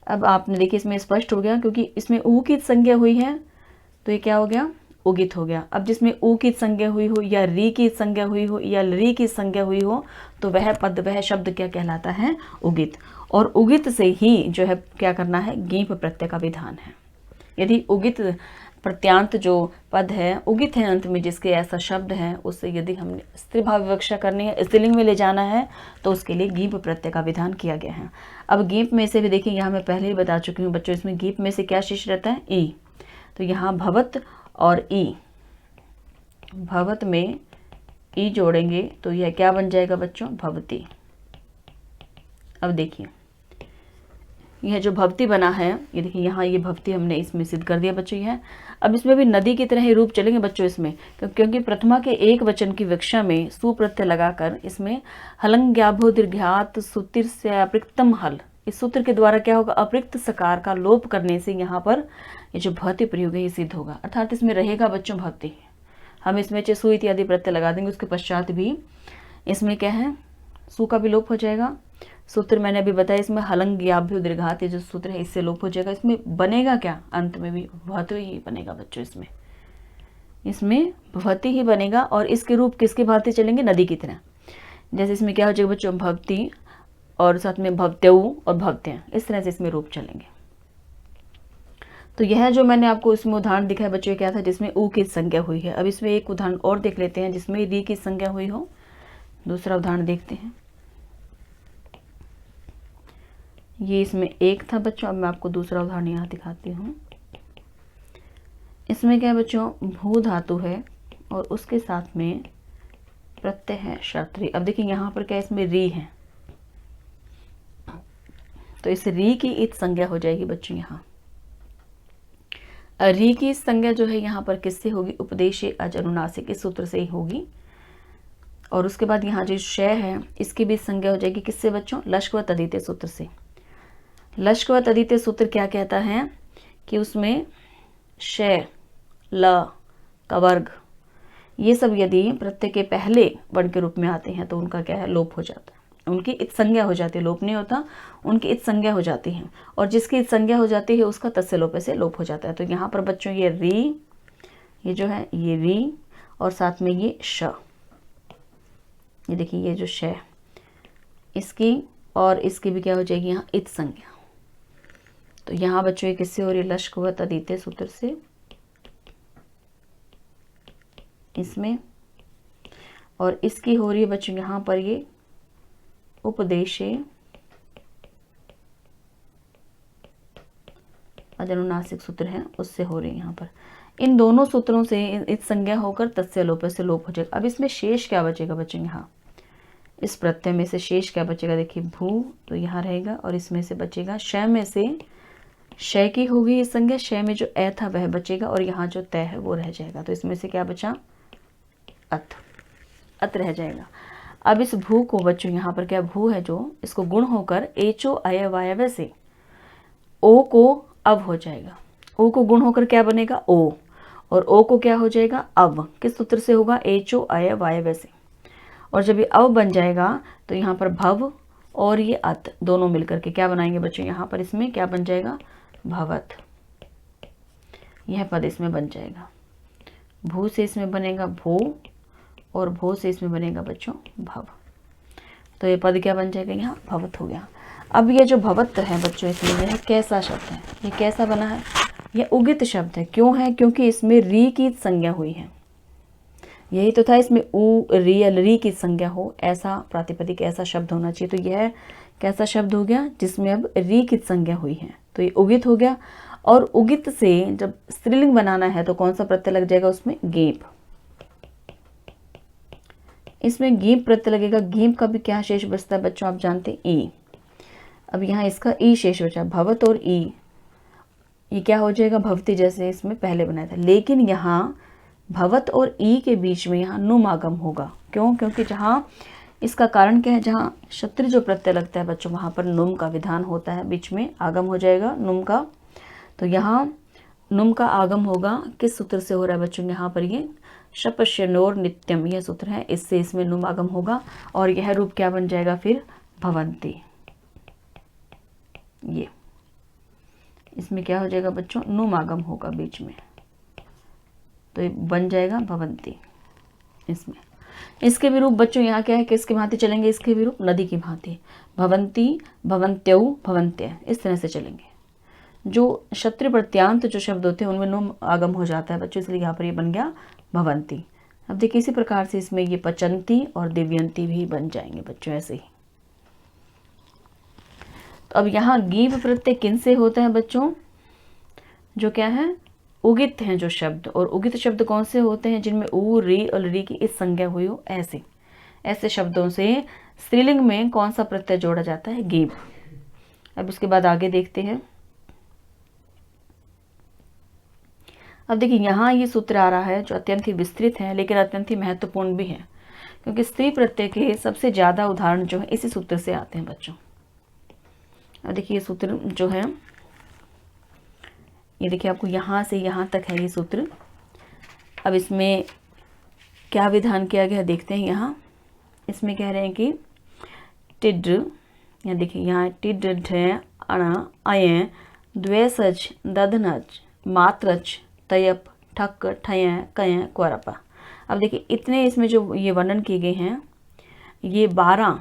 अब आपने देखिए इसमें स्पष्ट हो गया, क्योंकि इसमें ऊ की संज्ञा हुई है तो ये क्या हो गया, उगित हो गया। अब जिसमें ऊ की संज्ञा हुई हो, या री की संज्ञा हुई हो, या री की संज्ञा हुई हो, तो वह पद, वह शब्द क्या कहलाता है, उगित। और उगित से ही जो है क्या करना है, गीप प्रत्यय का विधान है। यदि उगित प्रत्यांत जो पद है, उगित है अंत में जिसके ऐसा शब्द है, उससे यदि हमने स्त्रीभाव विवक्षा करनी है, स्त्रीलिंग में ले जाना है, तो उसके लिए गीप प्रत्यय का विधान किया गया है। अब गीप में से भी देखिए, यहाँ मैं पहले ही बता चुकी हूँ बच्चों, इसमें गीप में से क्या शेष रहता है, ई। तो यहाँ भवत और ई, भवत में ई जोड़ेंगे तो यह क्या बन जाएगा बच्चों, भवती। अब देखिए यह जो भवती बना है, ये देखिए यहाँ ये भवती हमने इसमें सिद्ध कर दिया बच्चों। यह अब इसमें भी नदी की तरह ही रूप चलेंगे बच्चों इसमें, क्योंकि प्रथमा के एक वचन की विवक्षा में सु प्रत्यय लगाकर इसमें हलंग्याभो दीर्घात सूत्र से अपृक्तम हल, इस सूत्र के द्वारा क्या होगा, अपृक्त सकार का लोप करने से यहाँ पर ये जो भवती प्रयोग है ये सिद्ध होगा, अर्थात इसमें रहेगा बच्चों भवती। हम इसमें सु इत्यादि प्रत्यय लगा देंगे, उसके पश्चात भी इसमें क्या है, सु का भी लोप हो जाएगा। सूत्र मैंने अभी बताया इसमें हलंग्याभ्यो दीर्घात, ये जो सूत्र है इससे लोप हो जाएगा। इसमें बनेगा क्या, अंत में भी भवती ही बनेगा बच्चों। इसमें भवती ही बनेगा और इसके रूप किसके भांति चलेंगे, नदी की तरह। जैसे इसमें क्या हो जाएगा बच्चों, भवती और साथ में भवत्यऊ और भवत्य, इस तरह से इसमें रूप चलेंगे। तो यह जो मैंने आपको इसमें उदाहरण दिखाया बच्चों, क्या था, जिसमें ऊ की संज्ञा हुई है। अब इसमें एक उदाहरण और देख लेते हैं जिसमें री की संज्ञा हुई हो। दूसरा उदाहरण देखते हैं। ये इसमें एक था बच्चों, अब मैं आपको दूसरा उदाहरण यहाँ दिखाती हूँ। इसमें क्या है बच्चों, भू धातु है और उसके साथ में प्रत्यय है क्षत्री। अब देखिए यहाँ पर क्या, इसमें री है, तो इस री की इत संज्ञा हो जाएगी बच्चों। यहाँ री की संज्ञा जो है यहाँ पर किससे होगी, उपदेश अज अनुनासिक, इस सूत्र से ही होगी। और उसके बाद यहाँ जो शय है इसकी भी संज्ञा हो जाएगी किससे बच्चों, लश्क व तदिते सूत्र से। लश्क व तदिते सूत्र क्या कहता है कि उसमें शय, ल का वर्ग, ये सब यदि प्रत्यय के पहले वर्ण के रूप में आते हैं तो उनका क्या है, लोप हो जाता है, उनकी इत संज्ञा हो जाती है, लोप नहीं होता, उनकी इत संज्ञा हो जाती है। और जिसकी इत संज्ञा हो जाती है उसका तस्य लोप से लोप हो जाता है। तो यहाँ पर बच्चों ये री, ये जो है ये री और साथ में ये श, ये देखिए ये जो श, इसकी और इसकी भी क्या हो जाएगी यहाँ इत संज्ञा। तो यहाँ बच्चों ये किससे हो रही है, लश्क व तदिते सूत्र से इसमें, और इसकी हो रही है बच्चों यहाँ पर ये उपदेशे अनुनासिक सूत्र है उससे हो रही है यहाँ पर। इन दोनों सूत्रों से इत संज्ञा होकर तस्य लोप से लोप हो जाएगा। अब इसमें शेष क्या बचेगा बच्चों, यहाँ इस प्रत्यय में से शेष क्या बचेगा, देखिए भू तो यहाँ रहेगा और इसमें से बचेगा शय, में से शय की होगी इस संज्ञा, शय में जो ए था वह बचेगा और यहाँ जो तय है वो रह जाएगा। तो इसमें से क्या बचा, अत, अत रह जाएगा। अब इस भू को बच्चों यहाँ पर क्या, भू है जो, इसको गुण होकर एचो अयवायव से ओ को अब हो जाएगा। ओ को गुण होकर क्या बनेगा, ओ, और ओ को क्या हो जाएगा, अब, किस सूत्र से होगा, एचो अयवायव से। और जब ये अव बन जाएगा तो यहाँ पर भव और ये अत दोनों मिलकर के क्या बनाएंगे बच्चों, यहाँ पर इसमें क्या बन जाएगा, भवत, यह पद इसमें बन जाएगा। भू से इसमें बनेगा भो और भो से इसमें बनेगा बच्चों भव। तो ये पद क्या बन जाएगा, यहाँ भवत हो गया। अब ये जो भवत है बच्चों इसमें यह कैसा शब्द है, ये कैसा बना है, यह उगित शब्द है। क्यों है, क्योंकि इसमें री की संज्ञा हुई है। यही तो था, इसमें उ री की संज्ञा हो, ऐसा प्रातिपदिक ऐसा शब्द होना चाहिए। तो यह कैसा शब्द हो गया, जिसमें अब री की संज्ञा हुई है, तो ये उगित हो गया। और उगित से जब स्त्रीलिंग बनाना है तो कौन सा प्रत्यय लग जाएगा उसमें, गीप। इसमें गीप प्रत्यय लगेगा। गीप का भी क्या शेष बचता है बच्चों, आप जानते हैं ई। अब यहाँ इसका ई शेष बचा, भवत और ई, ये क्या हो जाएगा, भवती, जैसे इसमें पहले बनाया था। लेकिन यहाँ भवत और ई के बीच में यहाँ नुम आगम होगा। क्यों, क्योंकि जहाँ इसका कारण क्या है, जहाँ क्षत्रि जो प्रत्यय लगता है बच्चों वहाँ पर नुम का विधान होता है, बीच में आगम हो जाएगा नुम का। तो यहाँ नुम का आगम होगा, किस सूत्र से हो रहा है बच्चों, यहाँ पर ये शपश्यनोर नित्यम, यह सूत्र है, इससे इसमें नुम आगम होगा और यह रूप क्या बन जाएगा फिर, भवंती। ये इसमें क्या हो जाएगा बच्चों, नुम आगम होगा बीच में, तो ये बन जाएगा भवंती। इसमें इसके भी रूप बच्चों यहाँ क्या है, किसकी भांति चलेंगे, इसके भी रूप नदी की भांति, भवंती, भवंत्यौ, भवंत्य, इस तरह से चलेंगे। जो क्षत्रिय प्रत्यांत जो शब्द होते हैं उनमें नुम आगम हो जाता है बच्चों, इसलिए यहाँ पर ये बन गया भवंती। अब देखिए इसी प्रकार से इसमें ये पचंती और दिव्यंती भी बन जाएंगे बच्चों, ऐसे ही। तो अब यहाँ गीप प्रत्यय किन से होता है बच्चों, जो क्या है, उगित हैं जो शब्द। और उगित शब्द कौन से होते हैं, जिनमें ऊ री और री की इस संज्ञा हुई हो, ऐसे ऐसे शब्दों से स्त्रीलिंग में कौन सा प्रत्यय जोड़ा जाता है, गीप। अब उसके बाद आगे देखते हैं। अब देखिए यहाँ ये सूत्र आ रहा है जो अत्यंत ही विस्तृत है लेकिन अत्यंत ही महत्वपूर्ण भी है, क्योंकि स्त्री प्रत्यय के सबसे ज़्यादा उदाहरण जो है इसी सूत्र से आते हैं बच्चों। अब देखिए ये सूत्र जो है, ये देखिए आपको यहाँ से यहाँ तक है ये सूत्र। अब इसमें क्या विधान किया गया देखते हैं। यहाँ इसमें कह रहे हैं कि टिड, यहाँ देखिए यहाँ टिड ढ अण अय द्वेसज दधनज मात्रच तयप ठक ठय कय क्वरपा। अब देखिए इतने इसमें जो ये वर्णन किए गए हैं, ये 12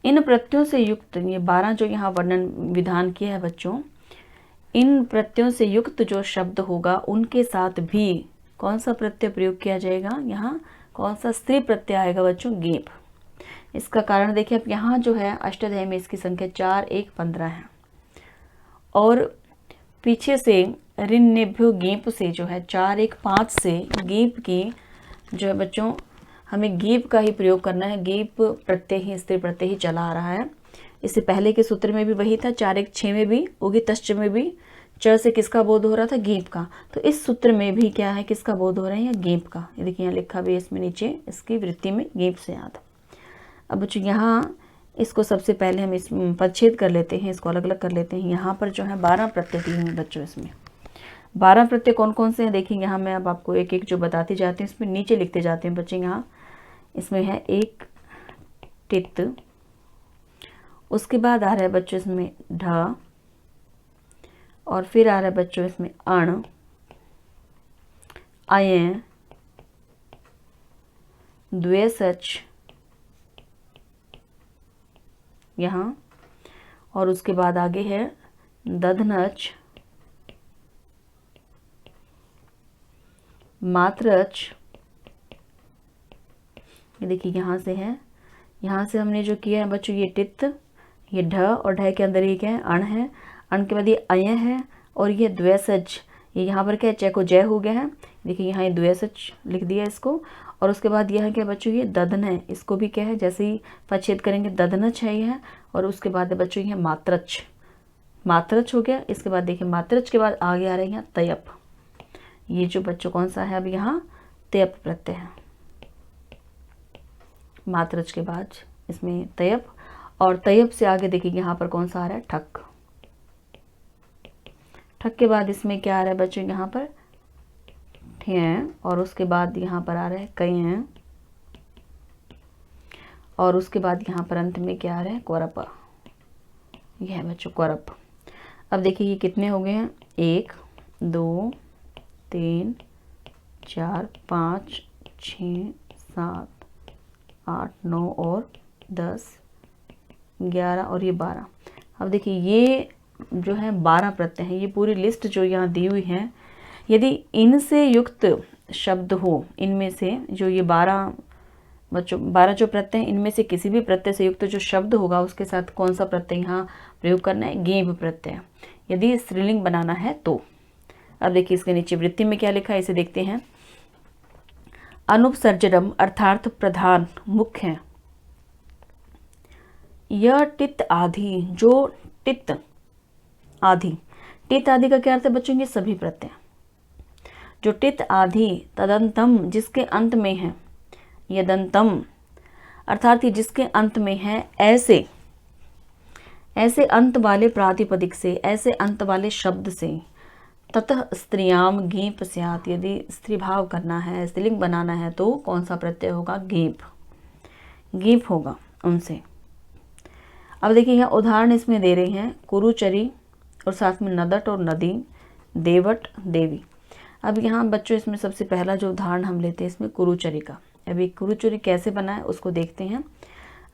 इन प्रत्ययों से युक्त, ये 12 जो यहाँ वर्णन विधान किया है बच्चों, इन प्रत्ययों से युक्त जो शब्द होगा उनके साथ भी कौन सा प्रत्यय प्रयोग किया जाएगा, यहाँ कौन सा स्त्री प्रत्यय आएगा बच्चों, गेप। इसका कारण देखिए अब यहाँ जो है अष्टाध्यायी में इसकी संख्या 4 1 15 है, और पीछे से ऋन्नेभ्यो गेप से जो है 4 1 5 से गेप की जो है बच्चों हमें गेप का ही प्रयोग करना है। गेप प्रत्यय ही स्त्री प्रत्यय ही चला आ रहा है। इससे पहले के सूत्र में भी वही था, 4 1 6 में भी, उगी तश्च में भी च से किसका बोध हो रहा था, गेप का। तो इस सूत्र में भी क्या है, किसका बोध हो रहा है, या गेप का। ये देखिए यहाँ लिखा भी है इसमें नीचे, इसकी वृत्ति में गेप से याद। अब बच्चों यहाँ इसको सबसे पहले हम इस पदच्छेद कर लेते हैं, इसको अलग अलग कर लेते हैं। यहाँ पर जो है 12 प्रत्यय दिए हैं बच्चों। इसमें 12 प्रत्यय कौन कौन से हैं देखिए। यहाँ मैं अब आपको एक एक जो बताती जाती हूँ इसमें नीचे लिखते जाते हैं बच्चे। यहाँ इसमें है एक टित, उसके बाद आ रहा है बच्चों इसमें ढ, और फिर आ रहा है बच्चों इसमें अण, अय, द्वेसच यहाँ, और उसके बाद आगे है दधनच, मात्रच। ये देखिए यहाँ से है, यहाँ से हमने जो किया है बच्चों, ये टित, ये ढ, और ढ के अंदर ये क्या है, अण है, अण के बाद ये अय है, और ये द्वेसज, ये यहाँ पर क्या है, च को जय हो गया है। देखिए यहाँ ये द्वेसज लिख दिया इसको, और उसके बाद यह है क्या बच्चों, ये दधन है, इसको भी क्या है, जैसे ही पच्छेद करेंगे दधनच है यह, और उसके बाद बच्चों ये मात्रच, मात्रच हो गया। इसके बाद देखिए मात्रच के बाद आगे आ रहे हैं यहाँ तयप। ये जो बच्चों कौन सा है, अब यहाँ तयप प्रत्यय है, मात्रच के बाद इसमें तयप, और तयप से आगे देखिए यहाँ पर कौन सा आ रहा है, ठक। ठक के बाद इसमें क्या आ रहा है बच्चों, यहाँ पर ठें, और उसके बाद यहाँ पर आ रहा है कय, और उसके बाद यहाँ पर अंत में क्या आ रहा है, क्वरप। यह है बच्चों क्वरप। अब देखिए ये कितने हो गए हैं, 1 2 3 4 5 6 7 8 9 और 10 11 और ये 12। अब देखिए ये जो है 12 प्रत्यय हैं। ये पूरी लिस्ट जो यहाँ दी हुई है, यदि इनसे युक्त शब्द हो, इनमें से जो ये 12 बच्चों 12 जो प्रत्यय हैं, इनमें से किसी भी प्रत्यय से युक्त जो शब्द होगा उसके साथ कौन सा प्रत्यय यहाँ प्रयोग करना है, गेप प्रत्यय, यदि स्त्रीलिंग बनाना है तो। अब देखिए इसके नीचे वृत्ति में क्या लिखा है, इसे देखते हैं। अनुपसर्जनम अर्थार्थ प्रधान मुख्य है। यह टित आदि, जो टित आदि, टित आदि का क्या अर्थ है बच्चों, ये सभी प्रत्यय। जो टित आदि तदंतम जिसके अंत में है, यदंतम अर्थात ये जिसके अंत में है, ऐसे ऐसे अंत वाले प्रातिपदिक से, ऐसे अंत वाले शब्द से, ततः स्त्रियाम गेप स्यात्, यदि स्त्री भाव करना है, स्त्रीलिंग बनाना है तो कौन सा प्रत्यय होगा, गेप, गेप होगा उनसे। अब देखिए यहाँ उदाहरण इसमें दे रहे हैं, कुरुचरी और साथ में नदट और नदी, देवट देवी। अब यहाँ बच्चों इसमें सबसे पहला जो उदाहरण हम लेते हैं इसमें कुरुचरी का। अब ये कुरुचरी कैसे बना है उसको देखते हैं।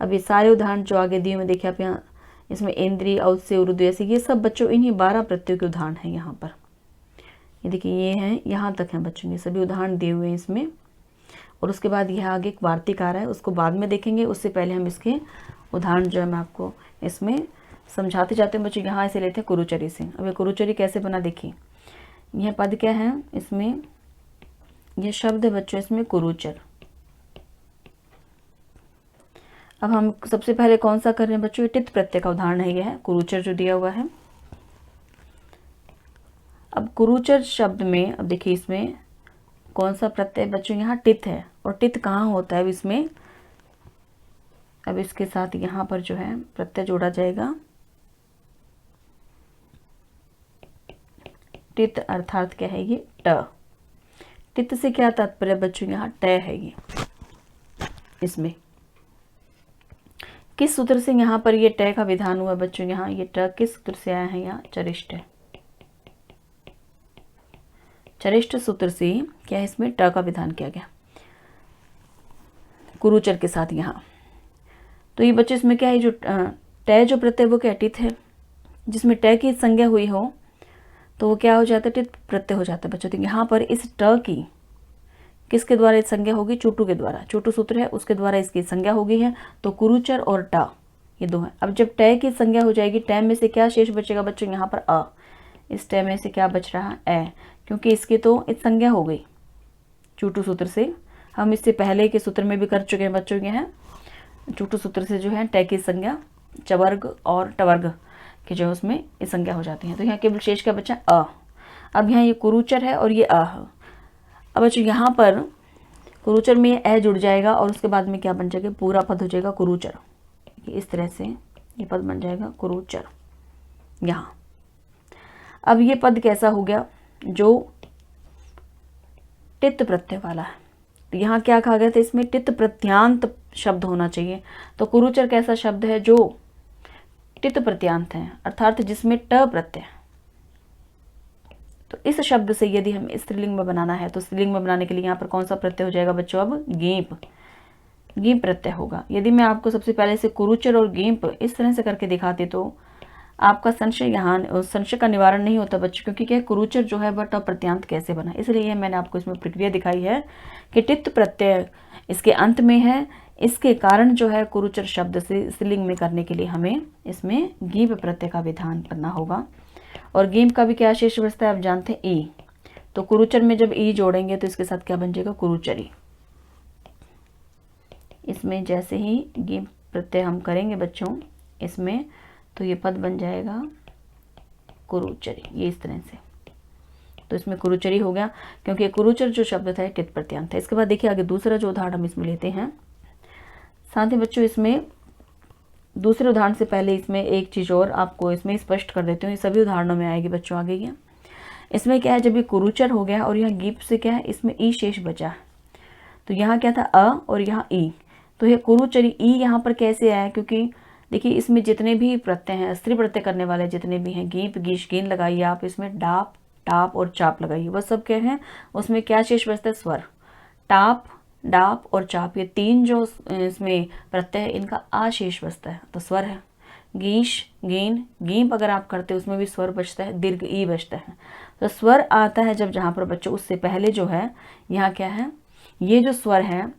अब ये सारे उदाहरण जो आगे दिए हुए देखिए आप यहाँ, इसमें इंद्री, औस्य, उर्दू, ऐसे ये सब बच्चों इन्हीं 12 प्रत्ययों के उदाहरण हैं यहाँ पर। ये देखिए ये हैं, यहाँ तक हैं बच्चों, ये सभी उदाहरण दिए हुए हैं इसमें। और उसके बाद यह आगे एक वार्तिक आ रहा है, उसको बाद में देखेंगे, उससे पहले हम इसके उदाहरण जो है मैं आपको इसमें समझाते जाते हैं बच्चों। यहाँ इसे लेते हैं कुरुचरी से। अब ये कुरुचरी कैसे बना देखिए, यह पद क्या है इसमें, यह शब्द है बच्चों इसमें कुरुचर। अब हम सबसे पहले कौन सा कर रहे हैं बच्चों, टित प्रत्यय का उदाहरण है, यह है कुरुचर जो दिया हुआ है। अब कुरुचर शब्द में अब देखिए इसमें कौन सा प्रत्यय बच्चों, यहाँ टित है, और टित कहाँ होता है अब इसमें, अब इसके साथ यहाँ पर जो है प्रत्यय जोड़ा जाएगा, टित अर्थात क्या है ये ट। टित से क्या तात्पर्य बच्चों, यहाँ ट है ये। इसमें किस सूत्र से यहाँ पर ये ट का विधान हुआ बच्चों, यहाँ ये ट किस सूत्र से आया है, यहाँ चरिष्ट है, चरिष्ट सूत्र से क्या है इसमें ट का विधान किया गया कुरुचर के साथ यहाँ। तो ये बच्चे इसमें क्या है, जो ट जो प्रत्यय वो क्या टित है, जिसमें ट की संज्ञा हुई हो तो वो क्या हो जाता है, टित प्रत्यय हो जाता है बच्चों। तो यहाँ पर इस ट की किसके द्वारा संज्ञा होगी, चोटू के द्वारा, चोटू सूत्र है उसके द्वारा इसकी संज्ञा हो गई है। तो कुरुचर और ट ये दो है। अब जब ट की संज्ञा हो जाएगी, ट में से क्या शेष बचेगा बच्चों, यहाँ पर अ, इस ट में से क्या बच रहा है, क्योंकि इसकी तो इस संज्ञा हो गई चोटू सूत्र से। हम इससे पहले के सूत्र में भी कर चुके हैं बच्चों के, हैं चोटू सूत्र से जो है ट की संज्ञा चवर्ग और टवर्ग के जो उसमें इस संज्ञा हो जाती है। तो यहाँ केवल शेष क्या बचा, अ। अब यहाँ ये कुरुचर है और ये अ है। अब बच्चों यहाँ पर कुरुचर में ए जुड़ जाएगा और उसके बाद में क्या बन जाएगा, पूरा पद हो जाएगा कुरुचर। इस तरह से ये पद बन जाएगा कुरुचर यहाँ। अब ये पद कैसा हो गया, जो टित प्रत्यय वाला है। तो यहाँ क्या कहा गया था, इसमें टित प्रत्यांत शब्द होना चाहिए। तो कुरुचर कैसा शब्द है, जो टित प्रत्यांत है, अर्थात जिसमें ट प्रत्यय। तो इस शब्द से यदि हम स्त्रीलिंग में बनाना है तो स्त्रीलिंग में बनाने के लिए यहाँ पर कौन सा प्रत्यय हो जाएगा बच्चों, अब गीप, गीप प्रत्यय होगा। यदि मैं आपको सबसे पहले से कुरुचर और गीप इस तरह से करके दिखाती तो आपका संशय यहाँ संशय का निवारण नहीं होता बच्चों, क्योंकि क्या कुरुचर जो है वह ट प्रत्यांत कैसे बना। इसलिए मैंने आपको इसमें प्रक्रिया दिखाई है कि टित प्रत्यय इसके अंत में है, इसके कारण जो है कुरुचर शब्द से स्त्रीलिंग में करने के लिए हमें इसमें गीप प्रत्यय का विधान करना होगा। और गीप का भी क्या शेष बचता है, आप जानते हैं ई। तो कुरुचर में जब ई जोड़ेंगे तो इसके साथ क्या बन जाएगा, कुरुचरी। इसमें जैसे ही गीप प्रत्यय हम करेंगे बच्चों इसमें, तो ये पद बन जाएगा कुरुचरी, ये इस तरह से। तो इसमें कुरुचरी हो गया, क्योंकि कुरुचर जो शब्द था टित प्रत्यांत था। इसके बाद देखिए आगे दूसरा जो उदाहरण हम इसमें लेते हैं। साथ ही बच्चों इसमें दूसरे उदाहरण से पहले इसमें एक चीज़ और आपको इसमें स्पष्ट कर देती हूँ, ये सभी उदाहरणों में आएगी बच्चों आगे। ये इसमें क्या है, जब ये कुरुचर हो गया और यहाँ गीप से क्या है, इसमें ई शेष बचा है। तो यहाँ क्या था, अ और यहाँ ई। तो ये कुरुचरी ई यहाँ पर कैसे आया, क्योंकि देखिए इसमें जितने भी प्रत्यय हैं, स्त्री प्रत्यय करने वाले जितने भी हैं, गीप गीश गीन लगाइए आप, इसमें डाप टाप और चाप लगाइए, वह सब क्या है, उसमें क्या शेष बचता है, स्वर। टाप डाप और चाप ये तीन जो इसमें प्रत्यय है इनका आ शेष बचता है, तो स्वर है। गीश गीन गीप अगर आप करते हो उसमें भी स्वर बचता है, दीर्घ ई बचता है। तो स्वर आता है जब जहाँ पर बच्चों उससे पहले जो है यहाँ क्या है, ये जो स्वर है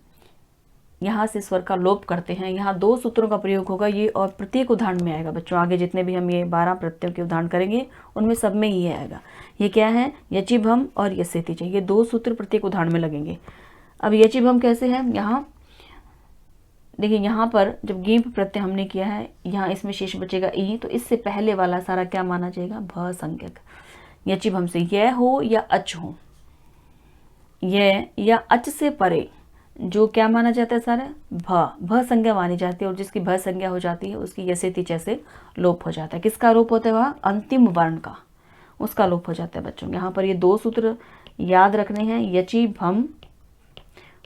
यहाँ से स्वर का लोप करते हैं। यहाँ दो सूत्रों का प्रयोग होगा ये, और प्रत्येक उदाहरण में आएगा बच्चों। आगे जितने भी हम ये 12 प्रत्ययों के उदाहरण करेंगे उनमें सब में ही आएगा। ये क्या है, यचिभम और यसेतिच, ये दो सूत्र प्रत्येक उदाहरण में लगेंगे। अब यचिभम कैसे है, यहाँ देखिए यहाँ पर जब गीप प्रत्यय हमने किया है, यहाँ इसमें शेष बचेगा ई, तो इससे पहले वाला सारा क्या माना जाएगा, भ संज्ञक। यचिभम से यह हो या अच हो, यह या अच से परे जो क्या माना जाता है सारा, भ संज्ञा मानी जाती है, और जिसकी भ संज्ञा हो जाती है उसकी यसेतिच से लोप हो जाता है। किसका लोप होता है, वह अंतिम वर्ण का, उसका लोप हो जाता है बच्चों। यहाँ पर ये दो सूत्र याद रखने हैं, यचि भम,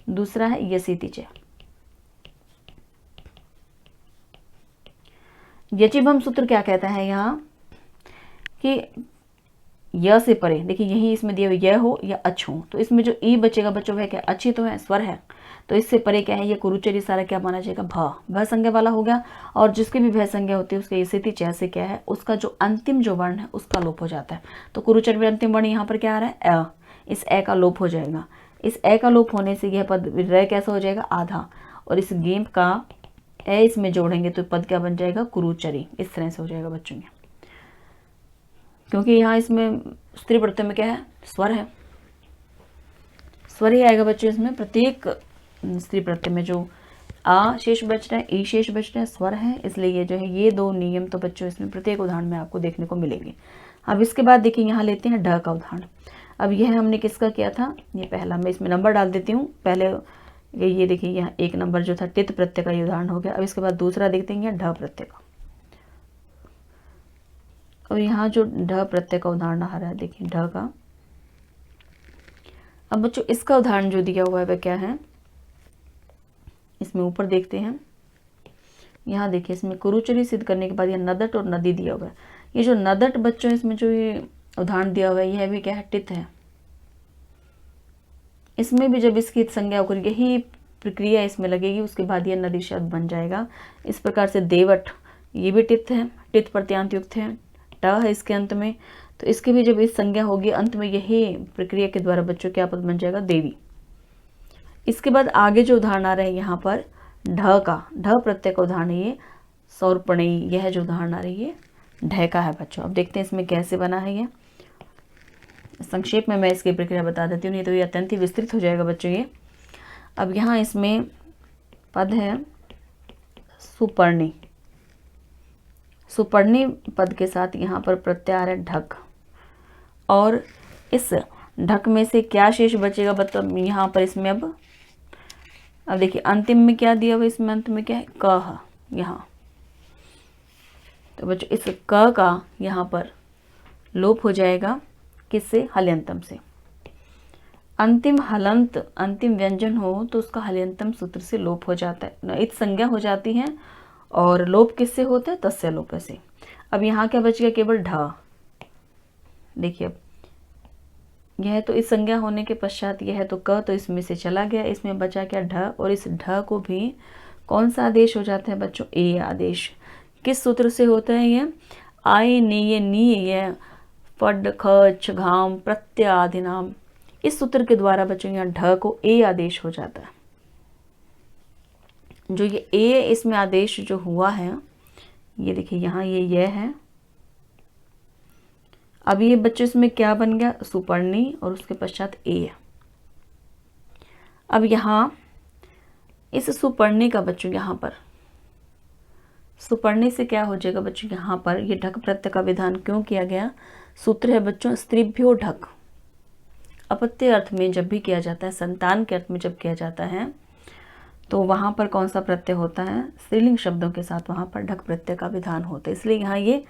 दूसरा है यसेतिच। यचिभम सूत्र क्या कहता है यहाँ कि य से परे, देखिए यही इसमें दिया हुआ, यह हो या अच हो, तो इसमें जो ई बचेगा बच्चों वह क्या, अच्छी तो है, स्वर है, तो इससे परे क्या है, ये कुरुचरी सारा क्या माना जाएगा, भ संज्ञा वाला हो गया। और जिसकी भी भ संज्ञा होती है उसके यसेतिच से क्या है, उसका जो अंतिम जो वर्ण है उसका लोप हो जाता है। तो कुरुचर में अंतिम वर्ण यहाँ पर क्या आ रहा है, अ, इस ए का लोप हो जाएगा। इस ए का लोप होने से यह पद र कैसा हो जाएगा, आधा, और इस गेम का ए इसमें जोड़ेंगे तो पद क्या बन जाएगा, कुरुचरी। इस तरह से हो जाएगा बच्चों में, क्योंकि यहाँ इसमें स्त्री प्रत्यय में क्या है, स्वर है, स्वर ही आएगा बच्चों इसमें। प्रत्येक स्त्री प्रत्यय में जो आ शेष बच रहे हैं, ई शेष बच रहे हैं, स्वर है, इसलिए ये जो है ये दो नियम तो बच्चों इसमें प्रत्येक उदाहरण में आपको देखने को मिलेंगे। अब इसके बाद देखिए यहाँ लेते हैं ढ का उदाहरण। अब यह हमने किसका किया था, ये पहला, मैं इसमें नंबर डाल देती हूँ। पहले ये देखिए यहाँ 1 नंबर जो था टित प्रत्यय का ये उदाहरण हो गया। अब इसके बाद दूसरा देखते हैं ढ प्रत्यय का। और यहाँ जो ढ प्रत्यय का उदाहरण आ रहा है देखिए ढ का। अब बच्चों इसका उदाहरण जो दिया हुआ है वह क्या है, इसमें ऊपर देखते हैं। यहाँ देखिए इसमें कुरुचरी सिद्ध करने के बाद यह नदट और नदी दिया हुआ है। ये जो नदट बच्चों इसमें जो ये उदाहरण दिया हुआ है यह भी क्या है, टित है। इसमें भी जब इसकी संज्ञा होकर यही प्रक्रिया इसमें लगेगी उसके बाद यह नदी शब्द बन जाएगा। इस प्रकार से देवट ये भी टित है, टित प्रत्यांत युक्त है, ट है इसके अंत में, तो इसकी भी जब इस संज्ञा होगी अंत में यही प्रक्रिया के द्वारा बच्चों क्या पद बन जाएगा, देवी। इसके बाद आगे जो उदाहरण आ रहे हैं यहाँ पर ढ का, ढ प्रत्यय का उदाहरण है ये सौरपणयी, यह जो उदाहरण आ रही है ढ का है बच्चों। अब देखते हैं इसमें कैसे बना है ये। संक्षेप में मैं इसकी प्रक्रिया बता देती हूँ, नहीं तो ये अत्यंत ही विस्तृत हो जाएगा बच्चों ये। अब यहाँ इसमें पद है सुपर्णी, सुपर्णी पद के साथ यहाँ पर प्रत्यय आ रहा है ढक, और इस ढक में से क्या शेष बचेगा मतलब यहाँ पर इसमें अब देखिए अंतिम में क्या दिया हुआ, इसमें अंत में क्या है, क है यहाँ। तो बच्चों इस क का यहाँ पर लोप हो जाएगा, किससे, हल्यंतम से। अंतिम हलंत, अंतिम व्यंजन हो तो उसका हल्यंतम सूत्र से लोप हो जाता है, इत संज्ञा हो जाती है, और लोप किससे होता है, तस्य लोप से। अब यहाँ क्या बच गया, केवल ढ। देखिए अब यह तो इस संज्ञा होने के पश्चात यह तो क तो इसमें से चला गया, इसमें बचा क्या, ढ, और इस ढ को भी कौन सा आदेश हो जाता है बच्चों, ए आदेश। किस सूत्र से होता है यह, आय नीय नीय फड ख छ घाम प्रत्यादिनाम, इस सूत्र के द्वारा बच्चों यहाँ ढ को ए आदेश हो जाता है। जो ये ए इसमें आदेश जो हुआ है ये देखिए यहाँ ये है। अब ये बच्चों इसमें क्या बन गया, सुपर्णी, और उसके पश्चात ए। अब यहाँ इस सुपर्णी का बच्चों यहाँ पर सुपर्णी से क्या हो जाएगा बच्चों, यहाँ पर ये ढक प्रत्यय का विधान क्यों किया गया, सूत्र है बच्चों स्त्रीभ्यो ढक। अपत्य अर्थ में जब भी किया जाता है, संतान के अर्थ में जब किया जाता है तो वहाँ पर कौन सा प्रत्यय होता है, स्त्रीलिंग शब्दों के साथ वहाँ पर ढक प्रत्यय का विधान होता है, इसलिए यहाँ ये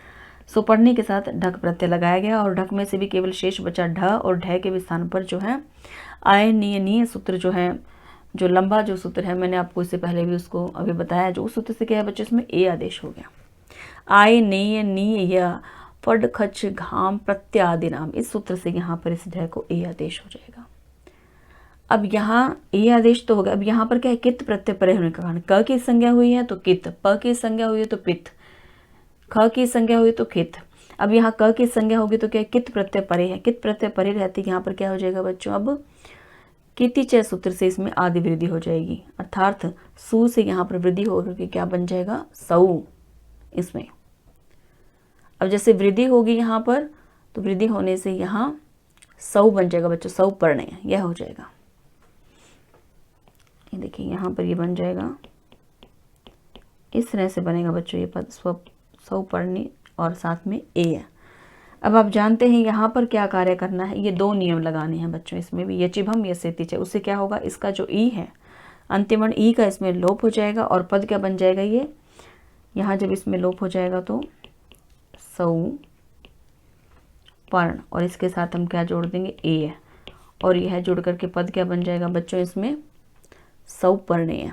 सुपर्णी के साथ ढक प्रत्यय लगाया गया। और ढक में से भी केवल शेष बचा ढ, और ढ के स्थान पर जो है आय नीय नीय सूत्र जो है, जो लंबा जो सूत्र है, मैंने आपको इससे पहले भी उसको अभी बताया, जो उस सूत्र से क्या है बच्चों, इसमें ए आदेश हो गया। आय नीय नीय फड खच घाम प्रत्यादि नाम, इस सूत्र से यहाँ पर इस ढ को ए आदेश हो जाएगा। अब यहाँ ए आदेश तो होगा। अब यहाँ पर क्या है, कित प्रत्यय परे होने का कारण, क की संज्ञा हुई है तो कित, प की संज्ञा हुई है तो पित, ख की संज्ञा हुई तो कित। अब यहाँ क की संज्ञा होगी तो क्या, कित प्रत्यय परे है, कित प्रत्यय परे रहती, यहाँ पर क्या हो जाएगा बच्चों, अब किति च सूत्र से इसमें आदि वृद्धि हो जाएगी, अर्थात सु से यहाँ पर वृद्धि होकर के क्या बन जाएगा, सऊ इसमें। अब जैसे वृद्धि होगी यहाँ पर तो वृद्धि होने से यहाँ सऊ बन जाएगा बच्चों, सऊ पर्णय यह हो जाएगा। ये देखिए यहाँ पर ये बन जाएगा, इस तरह से बनेगा बच्चों ये पद सऊ पर्णी और साथ में ए है। अब आप जानते हैं यहाँ पर क्या कार्य करना है, ये दो नियम लगाने हैं बच्चों, इसमें भी यचिभम यसेति, उससे क्या होगा, इसका जो ई है अंतिम वर्ण ई का इसमें लोप हो जाएगा, और पद क्या बन जाएगा, ये यहाँ जब इसमें लोप हो जाएगा तो सऊ पर्ण, और इसके साथ हम क्या जोड़ देंगे, ए, और यह जोड़ करके पद क्या बन जाएगा बच्चों, इसमें सऊ पर्णेय।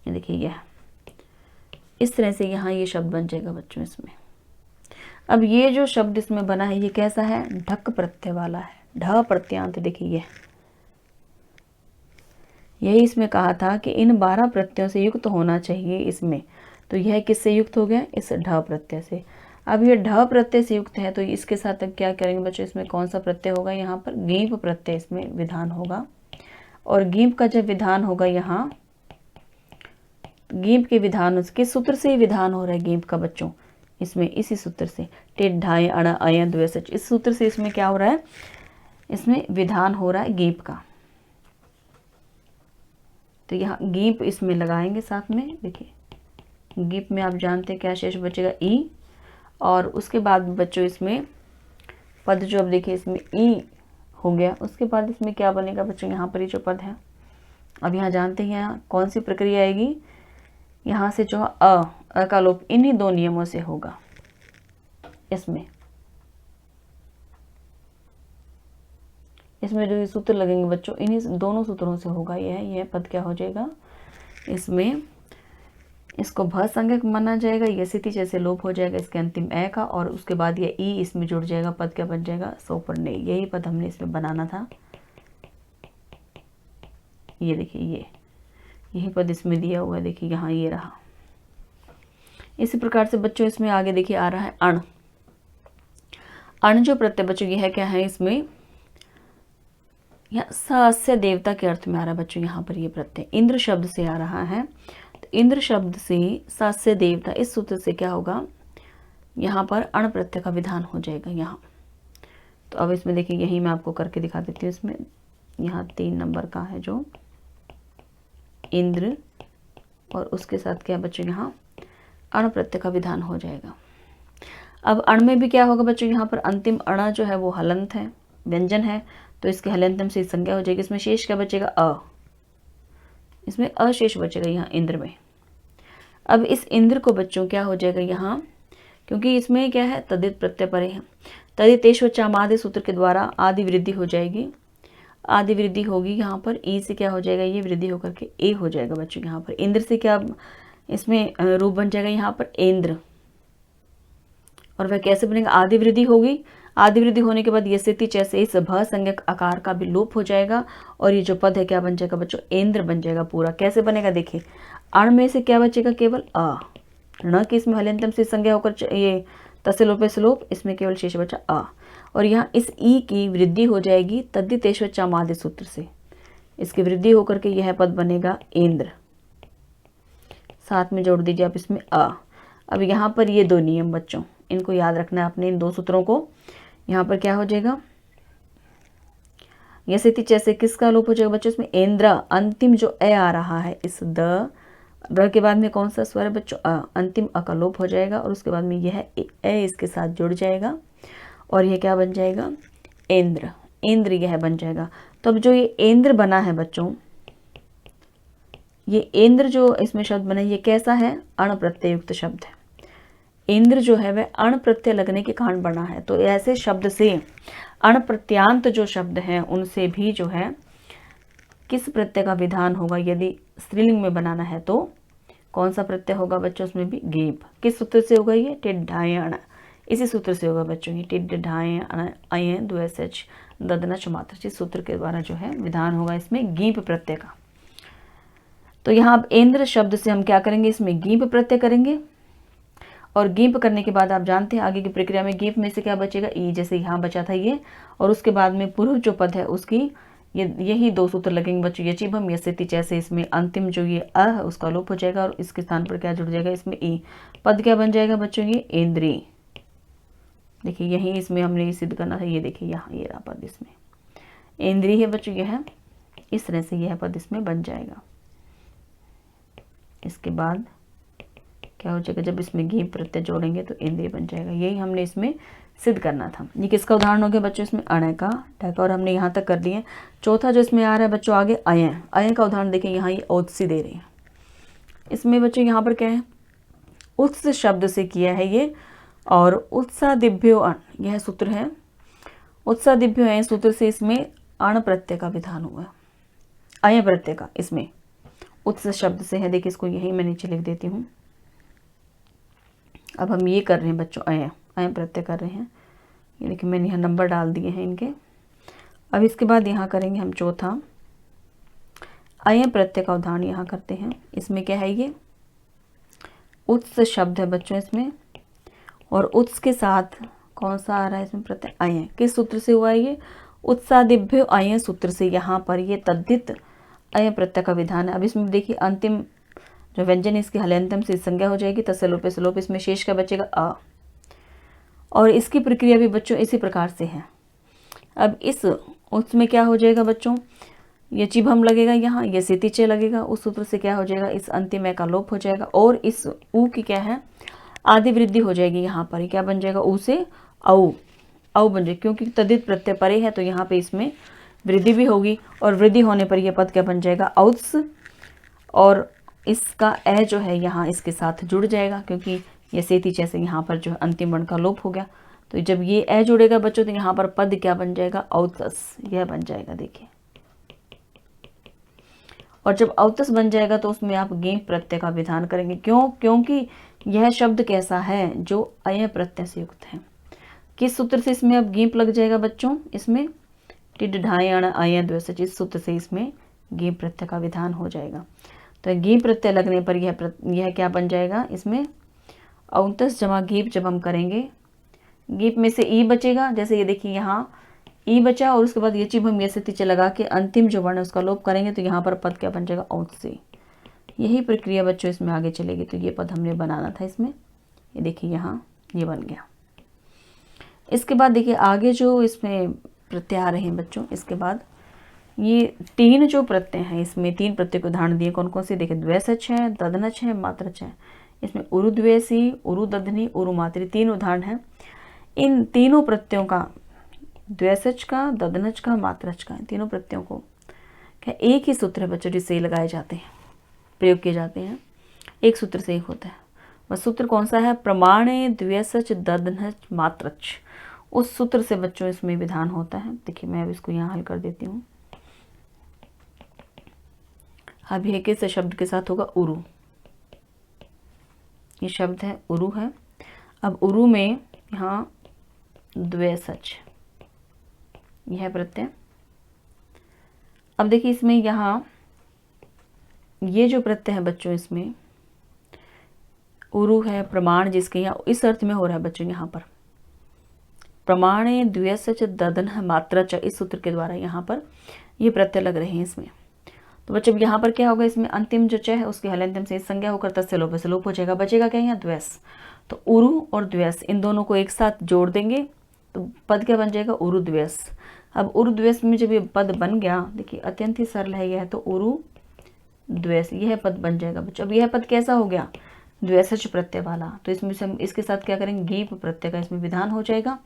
देखिए यह इस तरह से यहाँ ये शब्द बन जाएगा बच्चों इसमें। अब ये जो शब्द इसमें बना है ये कैसा है, ढक प्रत्यय वाला है, ढ प्रत्यांत। देखिए यही इसमें कहा था कि इन 12 प्रत्ययों से युक्त होना चाहिए इसमें, तो यह किससे युक्त हो गया, इस ढ प्रत्यय से। अब ये ढ प्रत्यय से युक्त है तो इसके साथ अब क्या करेंगे बच्चों, इसमें कौन सा प्रत्यय होगा, यहाँ पर गीप प्रत्यय इसमें विधान होगा। और गीप का जब विधान होगा यहाँ, गीप के विधान किस सूत्र से विधान हो रहा है गीप का बच्चों, इसमें इसी सूत्र से, टेढ़ ढाई अण अय द्वय सच, इस सूत्र से इसमें क्या हो रहा है, इसमें विधान हो रहा है गीप का। तो यहाँ गीप इसमें लगाएंगे साथ में। देखिए गीप में आप जानते हैं क्या शेष बचेगा, ई, और उसके बाद बच्चों इसमें पद जो अब देखिए इसमें ई हो गया, उसके बाद इसमें क्या बनेगा बच्चों, यहाँ पर ये जो पद है, अब यहाँ जानते हैं यहाँ कौन सी प्रक्रिया आएगी, यहाँ से जो अ का लोप इन्हीं दो नियमों से होगा। इसमें जो सूत्र लगेंगे बच्चों इन्हीं दोनों सूत्रों से होगा। यह पद क्या हो जाएगा, इसमें इसको भ संज्ञक माना जाएगा, ये स्थिति जैसे लोप हो जाएगा इसके अंतिम ए का, और उसके बाद ये ई इसमें जुड़ जाएगा, पद क्या बन जाएगा, सोपरने। यही पद हमने इसमें बनाना था। ये देखिए यही पद इसमें दिया हुआ है, देखिए यहाँ ये रहा। इसी प्रकार से बच्चों इसमें आगे देखिए आ रहा है अण। अण जो प्रत्यय बच्चों ये है क्या है, इसमें सस्य देवता के अर्थ में आ रहा है बच्चों। यहाँ पर ये प्रत्यय इंद्र शब्द से आ रहा है, तो इंद्र शब्द से सस्य देवता, इस सूत्र से क्या होगा, यहाँ पर अण प्रत्यय का विधान हो जाएगा यहाँ। तो अब इसमें देखिए यही मैं आपको करके दिखा देती हूँ। इसमें यहाँ 3 नंबर का है जो इंद्र, और उसके साथ क्या बच्चों यहाँ अण प्रत्यय का विधान हो जाएगा। अब अण में भी क्या होगा बच्चों, यहाँ पर अंतिम अण जो है वो हलंत है, व्यंजन है, तो इसके हलंतम से संज्ञा हो जाएगी। इसमें शेष क्या बचेगा, अ, इसमें अशेष बचेगा यहाँ इंद्र में। अब इस इंद्र को बच्चों क्या हो जाएगा यहाँ, क्योंकि इसमें क्या है तदित प्रत्यय परे है, तदितेश्व चामादि सूत्र के द्वारा आदि वृद्धि हो जाएगी। आदि वृद्धि होगी यहाँ पर, ई से क्या हो जाएगा, ये वृद्धि होकर के ए हो जाएगा बच्चों। यहाँ पर इंद्र से क्या इसमें रूप बन जाएगा यहाँ पर इंद्र, और वह कैसे बनेगा, आदि वृद्धि होगी। आदि वृद्धि होने के बाद ये स्थिति जैसे इस भ संज्ञक आकार का भी लोप हो जाएगा, और ये जो पद है क्या बन जाएगा बच्चों, इंद्र बन जाएगा पूरा। कैसे बनेगा देखिए, अण में से क्या बचेगा, केवल अ, न कि इसमें हलंतम से संज्ञा होकर ये तस्य लोपे से लोप, इसमें केवल शेष बचा अ, और यहाँ इस ई की वृद्धि हो जाएगी तद्धितेश्व चामादि सूत्र से, इसकी वृद्धि होकर के यह पद बनेगा इंद्र। साथ में जोड़ दीजिए आप इसमें अ। अब यहाँ पर ये 2 नियम बच्चों, इनको याद रखना है अपने, इन 2 सूत्रों को। यहाँ पर क्या हो जाएगा, यह स्थिति जैसे किसका लोप हो जाएगा बच्चों, इसमें इंद्र, अंतिम जो ए आ रहा है, इस द के बाद में कौन सा स्वर है बच्चों, अ, अंतिम अ का लोप हो जाएगा, और उसके बाद में यह ए इसके साथ जुड़ जाएगा, और यह क्या बन जाएगा, इंद्र। इंद्र यह बन जाएगा। तो अब जो ये इंद्र बना है बच्चों, ये इंद्र जो इसमें शब्द बना है, ये कैसा है, अण प्रत्यय युक्त शब्द है। इंद्र जो है वह अण प्रत्यय लगने के कारण बना है। तो ऐसे शब्द से अण प्रत्यांत जो शब्द हैं उनसे भी जो है किस प्रत्यय का विधान होगा, यदि स्त्रीलिंग में बनाना है तो कौन सा प्रत्यय होगा बच्चों, उसमें भी गेप। किस सूत्र से होगा, ये टिड्ढाए अण, इसी सूत्र से होगा बच्चों, ये टिड्ढाए अय द्वैसच ददना चमात्र, इस सूत्र के द्वारा जो है विधान होगा इसमें गीप प्रत्यय का। तो यहाँ अब इंद्र शब्द से हम क्या करेंगे, इसमें गीप प्रत्यय करेंगे, और गीप करने के बाद आप जानते हैं आगे की प्रक्रिया में गीप में से क्या बचेगा, ई, जैसे यहाँ बचा था ये, और उसके बाद में पूर्व जो पद है उसकी यही 2 सूत्र लगेंगे बच्चों, यचिभम यस्यति, जैसे इसमें अंतिम जो ये अ है उसका लोप हो जाएगा, और इसके स्थान पर क्या जुड़ जाएगा, इसमें ई, पद क्या बन जाएगा बच्चों, ये इंद्री। देखिए यही इसमें हमने सिद्ध करना था, ये देखिए यहाँ ये रहा पद, इसमें इंद्री है बच्चों, यह है इस तरह से यह पद इसमें बन जाएगा। इसके बाद क्या हो जाएगा, जब इसमें गीप प्रत्यय जोड़ेंगे तो इंद्रिय बन जाएगा। यही हमने इसमें सिद्ध करना था। ये किसका उदाहरण हो गया बच्चों, इसमें अण का, और हमने यहाँ तक कर दिए। चौथा जो इसमें आ रहा है बच्चों आगे अय, अय का उदाहरण देखिए, यहाँ ये औत्सी दे रहे हैं। इसमें बच्चों यहाँ पर क्या है, उत्स शब्द से किया है ये, और उत्सादिभ्यो अण, यह सूत्र है, उत्सादिभ्यो अय सूत्र से इसमें अण प्रत्यय का विधान हुआ, अय प्रत्यय का इसमें उत्स शब्द से है। देखिए इसको यही मैं नीचे लिख देती हूँ। अब हम ये कर रहे हैं बच्चों, अय प्रत्यय कर रहे हैं, ये देखिए मैंने यहाँ नंबर डाल दिए हैं इनके। अब इसके बाद यहाँ करेंगे हम चौथा, अय प्रत्यय का उदाहरण यहाँ करते हैं। इसमें क्या है, ये उत्स शब्द है बच्चों इसमें, और उत्स के साथ कौन सा आ रहा है इसमें प्रत्यय, अय। किस सूत्र से हुआ है ये, उत्सादिभ्य अय सूत्र से यहाँ पर ये तद्धित अय प्रत्यय का विधान है। अब इसमें देखिए अंतिम जो व्यंजन इसकी हलंतम से संज्ञा हो जाएगी, तस्य लोपे से लोप, इसमें शेष का बचेगा अ, और इसकी प्रक्रिया भी बच्चों इसी प्रकार से है। अब इस उसमें क्या हो जाएगा बच्चों, यची भम लगेगा यहाँ, ये सितिचे लगेगा, उस सूत्र से क्या हो जाएगा, इस अंतिम ए का लोप हो जाएगा और इस ऊ की क्या है, आदि वृद्धि हो जाएगी। यहाँ पर क्या बन जाएगा, ऊ से औ, औ बन जाएगी, क्योंकि तदित प्रत्यय परे है तो यहाँ पे इसमें वृद्धि भी होगी और वृद्धि होने पर यह पद क्या बन जाएगा, औत्स, और इसका ए जो है यहाँ इसके साथ जुड़ जाएगा, क्योंकि ये सेती जैसे यहाँ पर जो अंतिम वर्ण का लोप हो गया। तो जब ये ए जुड़ेगा बच्चों तो यहाँ पर पद क्या बन जाएगा, औतस, यह बन जाएगा, देखिए। और जब औतस बन जाएगा तो उसमें आप गीप प्रत्यय का विधान करेंगे। क्यों? क्योंकि यह शब्द कैसा है, जो अय प्रत्यय से युक्त है। किस सूत्र से इसमें अब गीप लग जाएगा बच्चों, इसमें टिड ढाई अण अय द्वैसच, इस सूत्र से इसमें गीप प्रत्यय का विधान हो जाएगा। तो गीप प्रत्यय लगने पर यह क्या बन जाएगा, इसमें औतस जमा गीप जब हम करेंगे, गीप में से ई बचेगा, जैसे ये देखिए यहाँ ई बचा और उसके बाद ये चीज हम ये से तिचे लगा के अंतिम जो वर्ण है उसका लोप करेंगे तो यहाँ पर पद क्या बन जाएगा, औत से। यही प्रक्रिया बच्चों इसमें आगे चलेगी। तो ये पद हमने बनाना था इसमें, ये देखिए यहाँ ये बन गया। इसके बाद देखिए आगे जो इसमें प्रत्यय आ रहे हैं बच्चों, इसके बाद ये तीन जो प्रत्यय हैं, इसमें तीन प्रत्यय को उदाहरण दिए, कौन कौन से देखिए, द्वैसच है, ददनच है, मात्रच है। इसमें उरुद्वैसी, उरुदधनी, उरुमात्री, तीन उदाहरण हैं। इन तीनों प्रत्ययों का, द्वैसच का, ददनच का, मात्रच का, तीनों प्रत्ययों को क्या एक ही सूत्र है बच्चों जिससे लगाए जाते हैं, प्रयोग किए जाते हैं, एक सूत्र से एक होता है। वह सूत्र कौन सा है, प्रमाणे द्वैसच ददनच मात्रच, उस सूत्र से बच्चों इसमें विधान होता है। देखिए मैं अब इसको यहाँ हल कर देती हूँ। अब ये किस शब्द के साथ होगा, उरु, ये शब्द है उरु है। अब उरु में यहाँ द्वैसच, यह प्रत्यय। अब देखिए इसमें यहाँ ये जो प्रत्यय है बच्चों, इसमें उरु है प्रमाण, जिसके यहाँ इस अर्थ में हो रहा है बच्चों, यहाँ पर प्रमाणे द्वैसच ददन मात्रच, इस सूत्र के द्वारा यहाँ पर ये प्रत्यय लग रहे हैं इसमें। तो बच्चों यहाँ पर क्या होगा, इसमें अंतिम जो च है उसकी हलंतिम से संज्ञा होकर तस्य लोप से लोप हो जाएगा, बचेगा क्या यहाँ, द्वैस। तो उरु और द्वैस इन दोनों को एक साथ जोड़ देंगे तो पद क्या बन जाएगा, उरु द्वैस। अब उरु द्वैस में जब ये पद बन गया, देखिए अत्यंत ही सरल है यह, तो उरु द्वैस यह पद बन जाएगा बच्चों। अब यह पद कैसा हो गया, द्वैसच प्रत्यय वाला। तो इसमें से हम इसके साथ क्या करेंगे, गीप प्रत्यय का इसमें विधान हो जाएगा।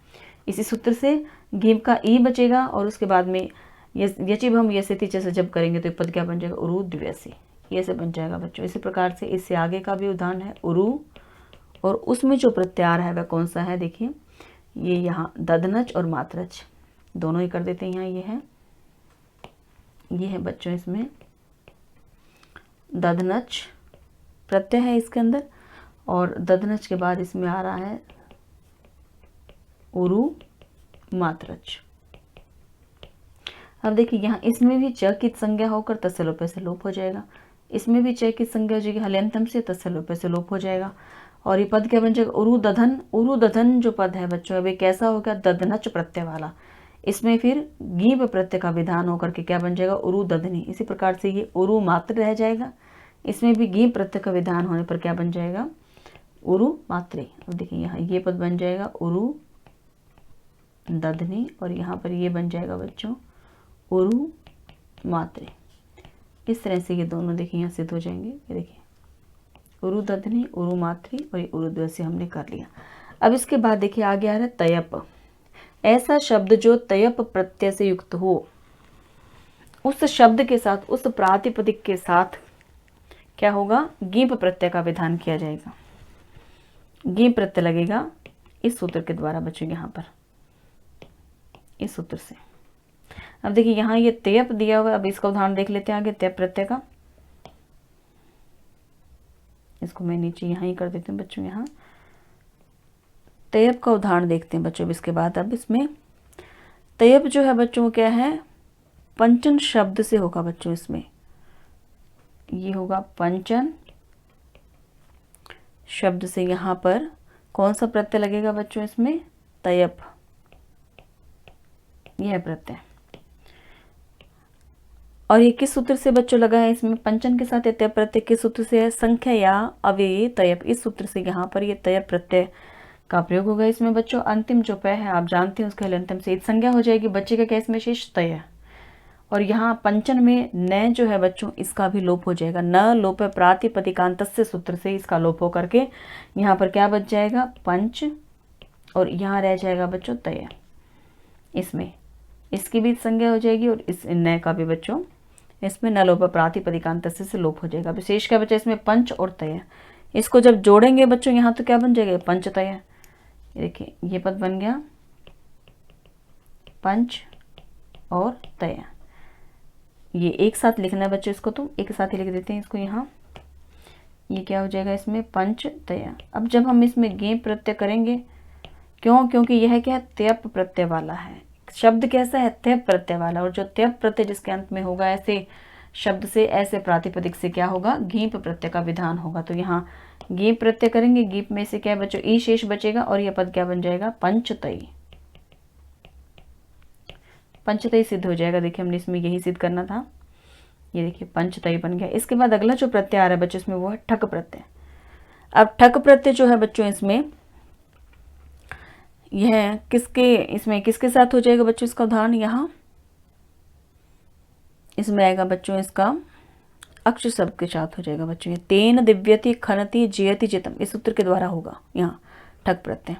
इसी सूत्र से गीप का ई बचेगा और उसके बाद में यचिब हम ये से तिचे से जब करेंगे तो पद क्या बन जाएगा, उरु द्वैसी, ये से बन जाएगा बच्चों। इसी प्रकार से इससे आगे का भी उदाहरण है उरु, और उसमें जो प्रत्यार है वह कौन सा है, देखिए ये यहाँ ददनच और मात्रच दोनों ही कर देते हैं। यहाँ ये है बच्चों, इसमें ददनच प्रत्यय है इसके अंदर, और ददनच के बाद इसमें आ रहा है उरु मात्रच। अब देखिए यहाँ इसमें भी च की संज्ञा होकर तस्य लोप से लोप हो जाएगा, इसमें भी च की संज्ञा हो जाएगी हल्यंतम से तस्य लोप से लोप हो जाएगा। और ये पद क्या बन जाएगा, उरु दधन। उरु दधन जो पद है बच्चों, अब ये कैसा हो गया, ददनच प्रत्यय वाला। इसमें फिर गीप प्रत्यय का विधान होकर के क्या बन जाएगा, उरु दधनी। इसी प्रकार से ये उरु मात्र रह जाएगा, इसमें भी गीप प्रत्यय का विधान होने पर क्या बन जाएगा, उरु मात्रे। अब देखिए यहाँ ये पद बन जाएगा उरु दधनी, और यहाँ पर ये बन जाएगा बच्चों उरु मात्रे। इस तरह से ये दोनों देखिए यहाँ सिद्ध हो जाएंगे। ये देखिए उरु दधनी, उरु मात्री और ये उरु द्वैसी हमने कर लिया। अब इसके बाद देखिए आगे आ रहा है तयप। ऐसा शब्द जो तयप प्रत्यय से युक्त हो, उस शब्द के साथ, उस प्रातिपदिक के साथ क्या होगा, गीप प्रत्यय का विधान किया जाएगा। गीप प्रत्यय लगेगा इस सूत्र के द्वारा बच्चों, यहाँ पर इस सूत्र से। अब देखिए यहाँ ये तयप दिया हुआ है, अब इसका उदाहरण देख लेते हैं आगे, तयप प्रत्यय का। इसको मैं नीचे यहाँ ही कर देती हूँ बच्चों, यहाँ तयप का उदाहरण देखते हैं बच्चों। इसके बाद अब इसमें तयप जो है बच्चों क्या है, पंचन शब्द से होगा बच्चों। इसमें ये होगा पंचन शब्द से, यहाँ पर कौन सा प्रत्यय लगेगा बच्चों, इसमें तयप, यह प्रत्यय। और ये किस सूत्र से बच्चों लगा है, इसमें पंचन के साथ ये तयप प्रत्यय किस सूत्र से है, संख्या या अव्ययी तयप, इस सूत्र से यहाँ पर ये तयप प्रत्यय का प्रयोग होगा। इसमें बच्चों अंतिम जो पय है आप जानते हैं, उसके हलंतम से संज्ञा हो जाएगी, बच्चे का क्या इसमें शेष तय, और यहाँ पंचन में न जो है बच्चों इसका भी लोप हो जाएगा। न लोप प्रातिपदिकांतस्य सूत्र से इसका लोप हो करके यहाँ पर क्या बच जाएगा, पंच, और यहाँ रह जाएगा बच्चों तय। इसमें इसकी भी संज्ञा हो जाएगी और इस न का भी बच्चों इसमें न लोप प्रातिपदिकांतस्य से लोप हो जाएगा। विशेष क्या बचा इसमें, पंच और तय। इसको जब जोड़ेंगे बच्चों यहाँ तो क्या बन जाएगा, पंच तय। देखिए ये पद बन गया पंच और तय। ये एक साथ लिखना है बच्चों, इसको तो एक साथ ही लिख देते हैं इसको यहाँ। ये क्या हो जाएगा इसमें, पंच तय। अब जब हम इसमें गेप प्रत्यय करेंगे, क्यों, क्योंकि यह क्या है, त्यप प्रत्यय वाला है। शब्द कैसा है, त्यप प्रत्यय वाला, और जो त्यप प्रत्यय जिसके अंत में होगा ऐसे शब्द से, ऐसे प्रातिपदिक से क्या होगा, गीप प्रत्यय का विधान होगा। तो यहाँ गीप प्रत्यय करेंगे, गीप में से क्या बच्चों, ई शेष बचेगा और यह पद क्या बन जाएगा, पंचतई। पंचतई सिद्ध हो जाएगा। देखिए हमने इसमें यही सिद्ध करना था। ये देखिए पंचतई बन गया। इसके बाद अगला जो प्रत्यय आ रहा है बच्चों इसमें वो है ठक प्रत्यय। अब ठक प्रत्यय जो है बच्चों इसमें यह किसके, इसमें किसके साथ हो जाएगा बच्चों इसका उदाहरण, यहाँ इसमें आएगा बच्चों इसका अक्ष शब्द के साथ हो जाएगा बच्चों। ये तेन दिव्यति खनति जियति जितम, इस सूत्र के द्वारा होगा यहाँ ठक प्रत्यय।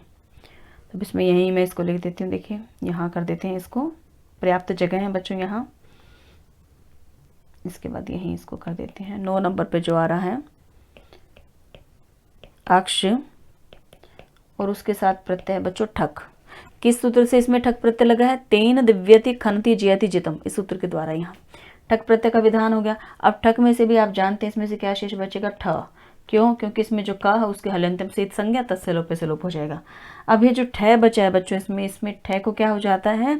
तो इसमें यही मैं इसको लिख देती हूँ। देखिए यहाँ कर देते हैं इसको, पर्याप्त जगह है बच्चों यहाँ। इसके बाद यही इसको कर देते हैं। 9 नंबर पे जो आ रहा है अक्ष और उसके साथ प्रत्यय बच्चों ठक। किस सूत्र से इसमें ठक प्रत्यय लगा है, तेन दिव्यति खनति जियति जितम, इस सूत्र के द्वारा यहाँ ठक प्रत्यय का विधान हो गया। अब ठक में से भी आप जानते हैं इसमें से क्या शेष बचेगा, ठ। क्यों, क्योंकि इसमें जो क है उसके हलंतम से संज्ञा तस्य लोप से लोप हो जाएगा। अब ये जो ठय बचा है बच्चों इसमें ठय को क्या हो जाता है,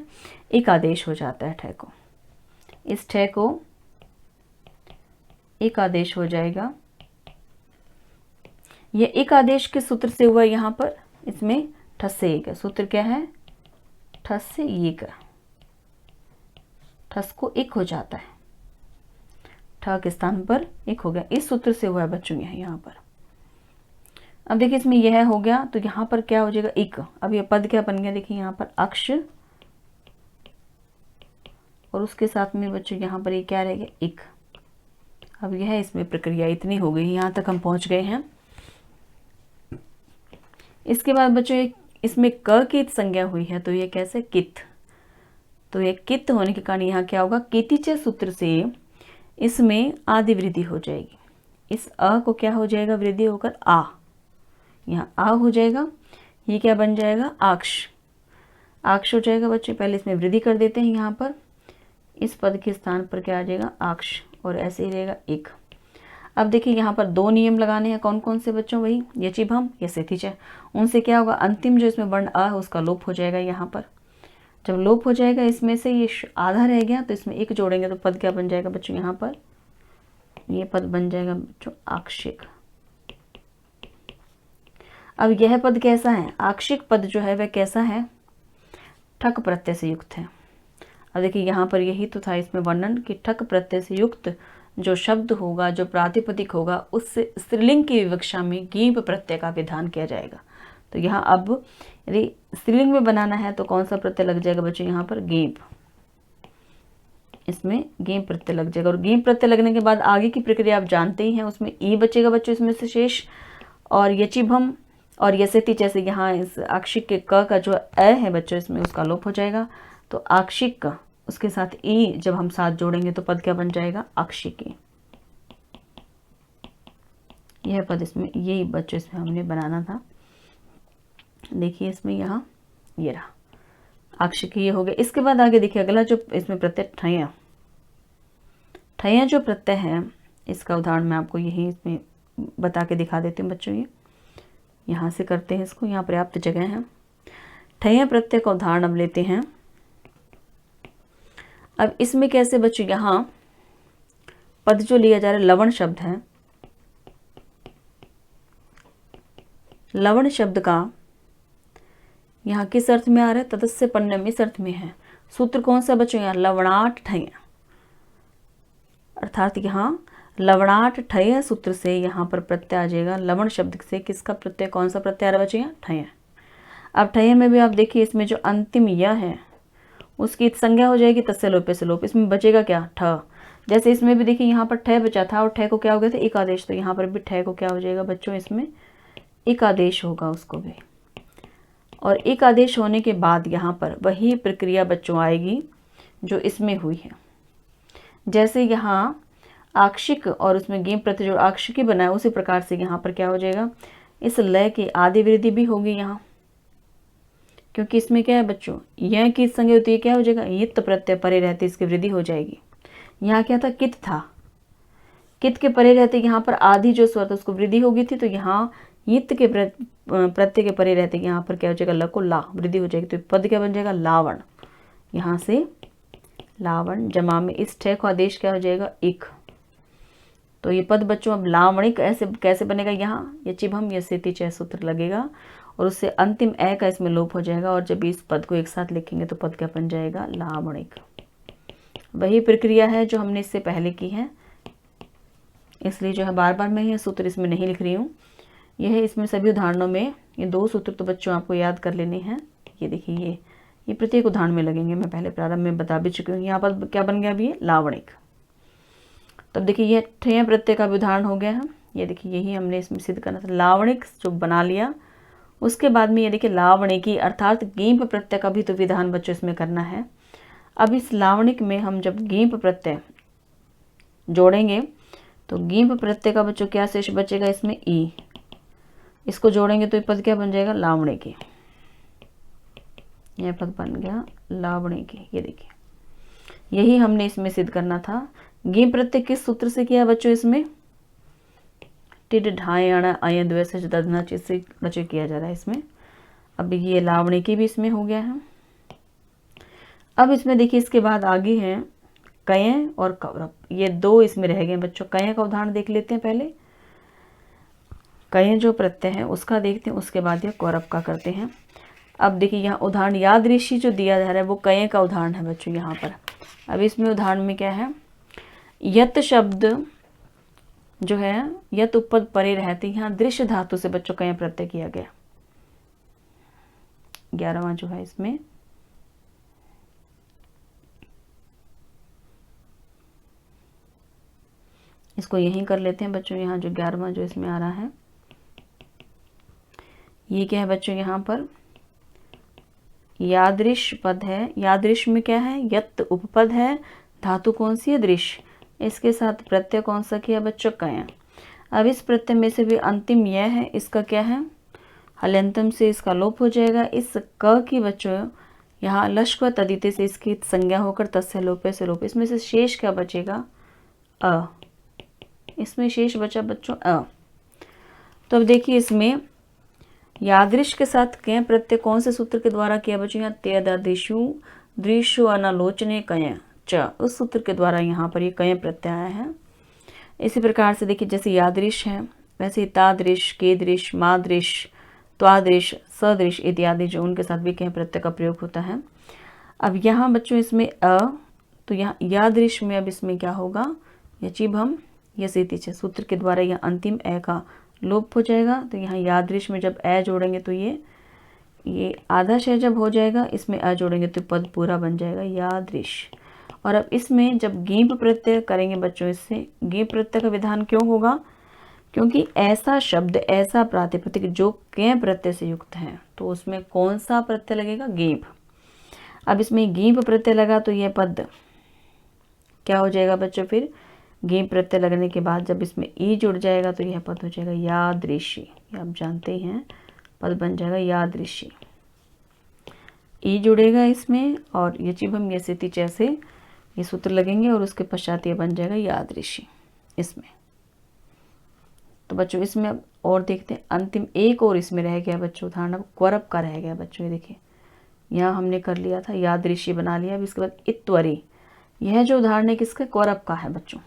एक आदेश हो जाता है। ठय को, इस ठय को एक आदेश हो जाएगा। ये एक आदेश के सूत्र से हुआ यहाँ पर, इसमें ठस से एक है। सूत्र क्या है, ठस से एक, ठस को एक हो जाता है, ठ के स्थान पर एक हो गया। इस सूत्र से हुआ है बच्चों यहाँ पर। अब देखिए इसमें यह हो गया तो यहाँ पर क्या हो जाएगा, एक। अब ये पद क्या बन गया, देखिए यहाँ पर अक्ष और उसके साथ में बच्चों यहाँ पर ये क्या रहेगा, एक। अब यह इसमें प्रक्रिया इतनी हो गई, यहाँ तक हम पहुँच गए हैं। इसके बाद बच्चों इसमें क की संज्ञा हुई है तो ये कैसे, कित। तो ये कित होने के कारण यहाँ क्या होगा, केतिच सूत्र से इसमें आदि वृद्धि हो जाएगी। इस अ को क्या हो जाएगा, वृद्धि होकर आ, यहाँ आ हो जाएगा। ये क्या बन जाएगा, आक्ष। आक्ष हो जाएगा बच्चे। पहले इसमें वृद्धि कर देते हैं यहाँ पर, इस पद के स्थान पर क्या आ जाएगा, आक्ष, और ऐसे ही रहेगा एक। अब देखिए यहाँ पर 2 नियम लगाने हैं। कौन कौन से बच्चों, वही यचिभम या सेथिच। उनसे क्या होगा, अंतिम जो इसमें वर्ण अ है उसका लोप हो जाएगा। यहाँ पर जब लोप हो जाएगा, इसमें से ये आधा रह गया तो इसमें एक जोड़ेंगे तो पद क्या बन जाएगा बच्चों, यहाँ पर ये पद बन जाएगा बच्चों आक्षिक। अब यह पद कैसा है, आक्षिक पद जो है वह कैसा है, ठक प्रत्यय से युक्त है। अब देखिए यहाँ पर यही तो था इसमें वर्णन कि ठक प्रत्यय से युक्त जो शब्द होगा, जो प्रातिपदिक होगा, उससे स्त्रीलिंग की विवक्षा में गीप प्रत्यय का विधान किया जाएगा। तो यहाँ अब यदि स्त्रीलिंग में बनाना है तो कौन सा प्रत्यय लग जाएगा बच्चों, यहाँ पर गेप। इसमें गेप प्रत्यय लग जाएगा। और गेप प्रत्यय लगने के बाद आगे की प्रक्रिया आप जानते ही हैं, उसमें ई बचेगा बच्चों इसमें से शेष, और यचिभम और यसेति, जैसे यहाँ इस आक्षिक के क का जो अ है बच्चों इसमें उसका लोप हो जाएगा। तो आक्षिक का उसके साथ ई जब हम साथ जोड़ेंगे तो पद क्या बन जाएगा, आक्षिकी। यह पद इसमें, यही बच्चों इसमें हमने बनाना था। देखिए इसमें यहाँ ये रहा आक्षिकी, ये हो गया। इसके बाद आगे देखिए अगला जो इसमें प्रत्यय ठया। ठया जो प्रत्यय है इसका उदाहरण मैं आपको यही इसमें बता के दिखा देती हूँ बच्चों। ये यहाँ से करते हैं इसको, यहाँ पर्याप्त जगह है। ठया प्रत्यय का उदाहरण अब लेते हैं। अब इसमें कैसे बच्चों, यहाँ पद जो लिया जा रहा है लवण शब्द है। लवण शब्द का यहाँ किस अर्थ में आ रहा है, तदस्य पन्नम, इस अर्थ में है। सूत्र कौन सा बच्चों, यहाँ लवणाट ठय, अर्थात यहाँ लवणाट ठय सूत्र से यहाँ पर प्रत्यय आ जाएगा। लवण शब्द से किसका प्रत्यय, कौन सा प्रत्यय आ रहा है बच्चों, यहाँ ठय। अब ठय में भी आप देखिए इसमें जो अंतिम य है उसकी इत संज्ञा हो जाएगी तस्य लोपे से लोप। इसमें बचेगा क्या, ठ। जैसे इसमें भी देखिए यहाँ पर ठय बचा था और ठय को क्या हो गया था, एक आदेश, तो यहाँ पर भी ठय को क्या हो जाएगा बच्चों, इसमें एक आदेश होगा उसको भी। और एक आदेश होने के बाद यहाँ पर वही प्रक्रिया बच्चों आएगी जो इसमें हुई है। जैसे यहाँ आक्षिक और उसमें गेम प्रति जो आक्षिकी बनाया, उसी प्रकार से यहाँ पर क्या हो जाएगा, इस लय की आदि वृद्धि भी होगी यहाँ, क्योंकि इसमें क्या है बच्चों, यह की संज्ञा होती है, क्या हो जाएगा, यित प्रत्यय परे रहते इसकी वृद्धि हो जाएगी। यहाँ क्या था, कित था, कित के परे रहते यहाँ पर आदि जो स्वर था उसको वृद्धि होगी थी, तो यहाँ यित के प्रत्यय के परे रहते यहाँ पर क्या हो जाएगा, ल को ला वृद्धि हो जाएगी, तो पद क्या बन जाएगा, लावण। यहाँ से लावण जमा में इस ठय का आदेश क्या हो जाएगा, एक। तो ये पद बच्चों अब लावणिक ऐसे कैसे बनेगा, यहाँ ये चिभम ये सेति चय सूत्र लगेगा और उससे अंतिम ए का इसमें लोप हो जाएगा, और जब इस पद को एक साथ लिखेंगे तो पद क्या बन जाएगा, लावणिक। वही प्रक्रिया है जो हमने इससे पहले की है, इसलिए जो है बार बार मैं ये सूत्र इसमें नहीं लिख रही हूँ। यह है इसमें सभी उदाहरणों में ये दो सूत्र तो बच्चों आपको याद कर लेने हैं। ये देखिए ये प्रत्येक उदाहरण में लगेंगे, मैं पहले प्रारंभ में बता भी चुकी हूँ। यहाँ पर क्या बन गया अभी, ये लावणिक। तब देखिए ये ठय प्रत्यय का भी उदाहरण हो गया है। ये देखिए यही हमने इसमें सिद्ध करना था, लावणिक जो बना लिया। उसके बाद में ये देखिए लावणिकी अर्थात गींप प्रत्यय का भी तो विधान बच्चों इसमें करना है। अब इस लावणिक में हम जब गींप प्रत्यय जोड़ेंगे तो गींप प्रत्यय का बच्चों क्या शेष बचेगा, इसमें ई, इसको जोड़ेंगे तो ये पद क्या बन जाएगा, लावणिकी। यह पद बन गया लावणिकी। ये देखिए यही हमने इसमें सिद्ध करना था। गींप प्रत्यय किस सूत्र से किया बच्चों, इसमें टिड ढाई अणा अयन द्वय से दधना चीज से बच्चों किया जा रहा है इसमें। अब ये लावणिकी भी इसमें हो गया है। अब इसमें देखिए इसके बाद आगे हैं कय और कौरव, ये दो इसमें रह गए बच्चों। कय का उदाहरण देख लेते हैं पहले, कय जो प्रत्यय है उसका देखते हैं, उसके बाद ये कौरव का करते हैं। अब देखिए यहाँ उदाहरण यादृशी जो दिया जा रहा है वो कय का उदाहरण है बच्चों यहाँ पर। अब इसमें उदाहरण में क्या है, यत शब्द जो है, यत उपपद परे रहते, यहाँ दृश्य धातु से बच्चों कय प्रत्यय किया गया। 11वां जो है इसमें इसको यहीं कर लेते हैं बच्चों। यहाँ जो 11वां जो इसमें आ रहा है ये क्या है बच्चों, यहाँ पर यादृश पद है। यादृश में क्या है, यत उपपद है, धातु कौन सी है, दृश्य, इसके साथ प्रत्यय कौन सा किया बच्चों, कय। अब इस प्रत्यय में से भी अंतिम यह है, इसका क्या है, हल्यंतम से इसका लोप हो जाएगा। इस क की बच्चों यहाँ लश्वत अदिति से इसकी संज्ञा होकर तस्य लोपे से लोप। इसमें से शेष क्या बचेगा, अ। इसमें शेष बचा बच्चों अ। तो अब देखिए इसमें यादृश के साथ कय प्रत्यय कौन से सूत्र के द्वारा किया बच्चों, यहाँ तेदादिशु दृश्यु अनालोचने कय च, उस सूत्र के द्वारा यहाँ पर ये कय प्रत्यय आया है। इसी प्रकार से देखिए जैसे यादृश है वैसे तादृश, केदृश, मादृश, त्वादृश, सदृश इत्यादि जो उनके साथ भी कय प्रत्यय का प्रयोग होता है। अब यहाँ बच्चों इसमें अ, तो यहाँ यादृश में अब इसमें क्या होगा, यचिभम यसेति सूत्र के द्वारा यह अंतिम ए का लोप हो जाएगा। तो यहाँ यादृश में जब ए जोड़ेंगे तो ये आधा शय जब हो जाएगा, इसमें अ जोड़ेंगे तो पद पूरा बन जाएगा यादृश। और अब इसमें जब गींप प्रत्यय करेंगे बच्चों, इससे गींप प्रत्यय का विधान क्यों होगा, क्योंकि ऐसा शब्द, ऐसा प्रातिपदिक जो कय प्रत्यय से युक्त है, तो उसमें कौन सा प्रत्यय लगेगा, गींप। अब इसमें गींप प्रत्यय लगा तो यह पद क्या हो जाएगा बच्चों, फिर गींप प्रत्यय लगने के बाद जब इसमें ई जुड़ जाएगा तो यह पद हो जाएगा यादृशी। ये आप जानते हैं, पद बन जाएगा यादृशी। ई जुड़ेगा इसमें और यचिभम यसेति जैसे ये सूत्र लगेंगे और उसके पश्चात ये बन जाएगा यादृशी इसमें। तो बच्चों इसमें अब और देखते हैं, अंतिम एक और इसमें रह गया बच्चों उदाहरण, अब कौरव का रह गया बच्चों। ये देखिए यहाँ हमने कर लिया था, यादृशी बना लिया। अब इसके बाद इत्वरी, यह जो उदाहरण है किसका, कौरव का है बच्चों।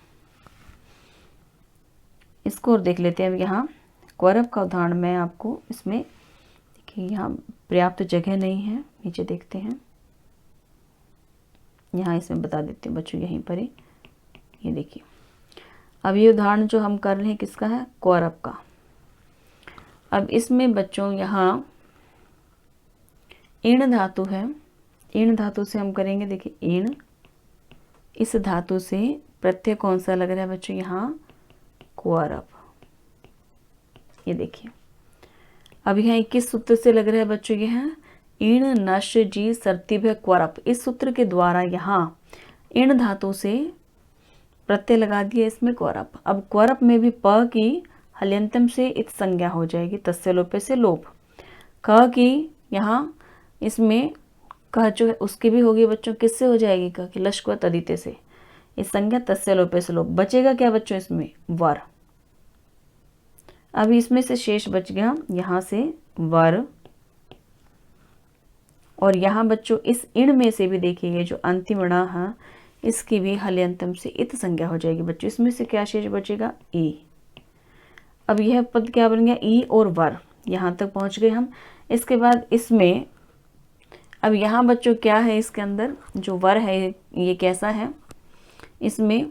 इसको और देख लेते हैं। अब यहाँ कौरव का उदाहरण मैं आपको इसमें देखिए, यहाँ पर्याप्त जगह नहीं है, नीचे देखते हैं, यहाँ इसमें बता देते हैं बच्चों यहीं पर ही। ये देखिए अब ये उदाहरण जो हम कर रहे हैं किसका है, कौरव का। अब इसमें बच्चों यहाँ ईण धातु है, ईण धातु से हम करेंगे, देखिए ईण, इस धातु से प्रत्यय कौन सा लग रहा है बच्चों, यहाँ क्वरप। ये देखिए अब यहाँ किस सूत्र से लग रहा है बच्चों, ये है ईण नश जी सर्तिभ्य क्वरप। इस सूत्र के द्वारा यहाँ ईण धातु से प्रत्यय लगा दिया इसमें क्वरप। अब क्वरप में भी प की हल्यंतम से इत संज्ञा हो जाएगी, तस्य लोपे से लोप। क की यहाँ इसमें कह जो है उसकी भी होगी बच्चों, किससे हो जाएगी, क की लश्क व तदिते से, इस संज्ञा तस्य लोपे से लोप। बचेगा क्या बच्चों इसमें, वर। अभी इसमें से शेष बच गया यहाँ से वर, और यहाँ बच्चों इस इण में से भी देखिए जो अंतिम ण है इसकी भी हल्यंतम से इत संज्ञा हो जाएगी बच्चों। इसमें से क्या शेष बचेगा, ई। अब यह पद क्या बन गया, ई और वर, यहाँ तक पहुँच गए हम। इसके बाद इसमें अब यहाँ बच्चों क्या है, इसके अंदर जो वर है ये कैसा है, इसमें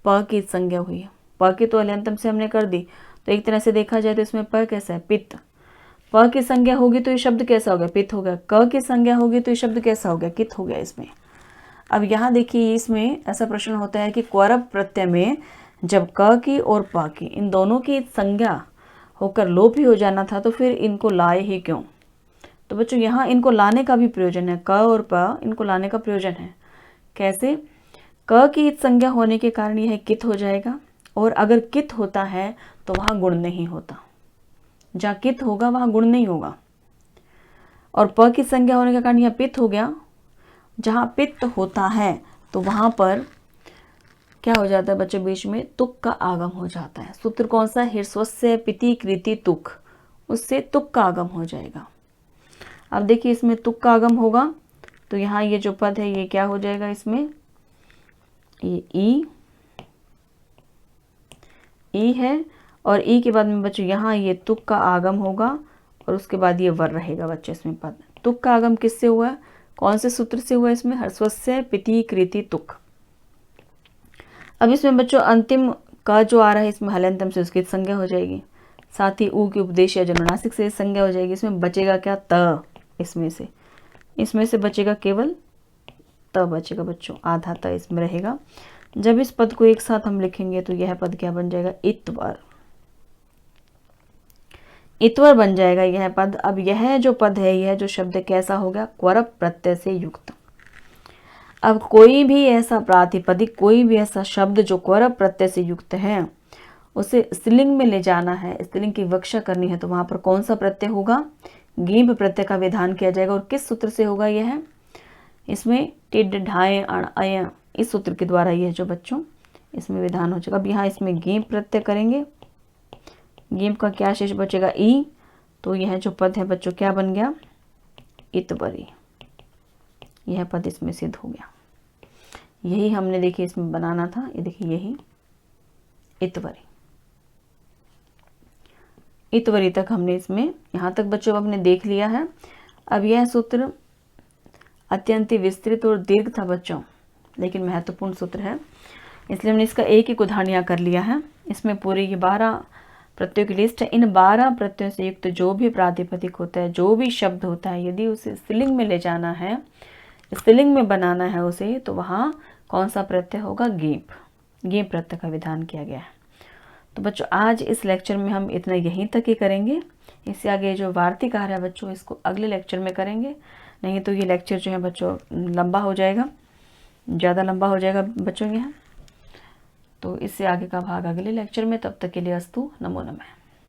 प की संज्ञा हुई है। प की तो हल्यंतम से हमने कर दी, तो एक तरह से देखा जाए तो इसमें प कैसा है, पित्त। प की संज्ञा होगी तो ये शब्द कैसा हो गया, पित्त हो गया। क की संज्ञा होगी तो ये शब्द कैसा हो गया, कित हो गया इसमें। अब यहाँ देखिए इसमें ऐसा प्रश्न होता है कि क्वरप प्रत्यय में जब क की और प की इन दोनों की संज्ञा होकर लोप ही हो जाना था, तो फिर इनको लाए ही क्यों। तो बच्चों यहाँ इनको लाने का भी प्रयोजन है, क और प इनको लाने का प्रयोजन है। कैसे, क की संज्ञा होने के कारण यह कित हो जाएगा, और अगर कित होता है तो वहाँ गुण नहीं होता। जहाँ कित होगा वहाँ गुण नहीं होगा। और प की संज्ञा होने के कारण यह पित्त हो गया। जहाँ पित्त होता है तो वहाँ पर क्या हो जाता है बच्चों, बीच में तुक का आगम हो जाता है। सूत्र कौन सा, ह्रस्वस्य पिति कृति तुक, उससे तुक का आगम हो जाएगा। अब देखिए इसमें तुक का आगम होगा तो यहाँ ये जो पद है ये क्या हो जाएगा, इसमें ये ई है, और ई के बाद में बच्चों यहाँ ये तुक का आगम होगा, और उसके बाद ये वर रहेगा बच्चों इसमें पद। तुक का आगम किससे हुआ है, कौन से सूत्र से हुआ है, इसमें ह्रस्वस्य पिति कृति तुक। अब इसमें बच्चों अंतिम का जो आ रहा है इसमें हल्यंतम से उसकी संज्ञा हो जाएगी, साथ ही ऊ की उपदेश या जनुनासिक से संज्ञा हो जाएगी। इसमें बचेगा क्या, त। इसमें से बचेगा केवल त बचेगा बच्चों, आधा त इसमें रहेगा। जब इस पद को एक साथ हम लिखेंगे तो यह पद क्या बन जाएगा, इत्वर। इत्वर बन जाएगा यह पद। अब यह जो पद है, यह जो शब्द कैसा हो गया, क्वरप प्रत्यय से युक्त। अब कोई भी ऐसा प्रातिपदिक, कोई भी ऐसा शब्द जो क्वरप प्रत्यय से युक्त है, उसे स्त्रीलिंग में ले जाना है, स्त्रीलिंग की विवक्षा करनी है, तो वहां पर कौन सा प्रत्यय होगा, गीब प्रत्यय का विधान किया जाएगा। और किस सूत्र से होगा यह, इसमें टिड ढाए अण अय, इस सूत्र के द्वारा यह जो बच्चों इसमें विधान हो जाएगा। अब यहाँ इसमें गीब प्रत्यय करेंगे, गीब का क्या शेष बचेगा, ई। तो यह जो पद है बच्चों क्या बन गया, इतवरी। यह पद इसमें सिद्ध हो गया। यही हमने देखिए इसमें बनाना था, ये देखिए यही इतवरी। इतवरी तक हमने इसमें यहाँ तक बच्चों हमने देख लिया है। अब यह सूत्र अत्यंत विस्तृत और दीर्घ था बच्चों, लेकिन महत्वपूर्ण सूत्र है, इसलिए हमने इसका एक एक उदाहरण यहाँ कर लिया है। इसमें पूरी ये 12 प्रत्ययों की लिस्ट है। इन 12 प्रत्ययों से युक्त जो भी प्रातिपदिक होता है, जो भी शब्द होता है, यदि उसे स्त्रीलिंग में ले जाना है, स्त्रीलिंग में बनाना है उसे, तो वहाँ कौन सा प्रत्यय होगा, गीप। गीप प्रत्यय का विधान किया गया है। तो बच्चों आज इस लेक्चर में हम इतना यहीं तक ही करेंगे। इससे आगे जो वार्तिक कार्य है बच्चों इसको अगले लेक्चर में करेंगे, नहीं तो ये लेक्चर जो है बच्चों लंबा हो जाएगा, ज़्यादा लंबा हो जाएगा बच्चों यह। तो इससे आगे का भाग अगले लेक्चर में। तब तक के लिए अस्तु, नमो नमः।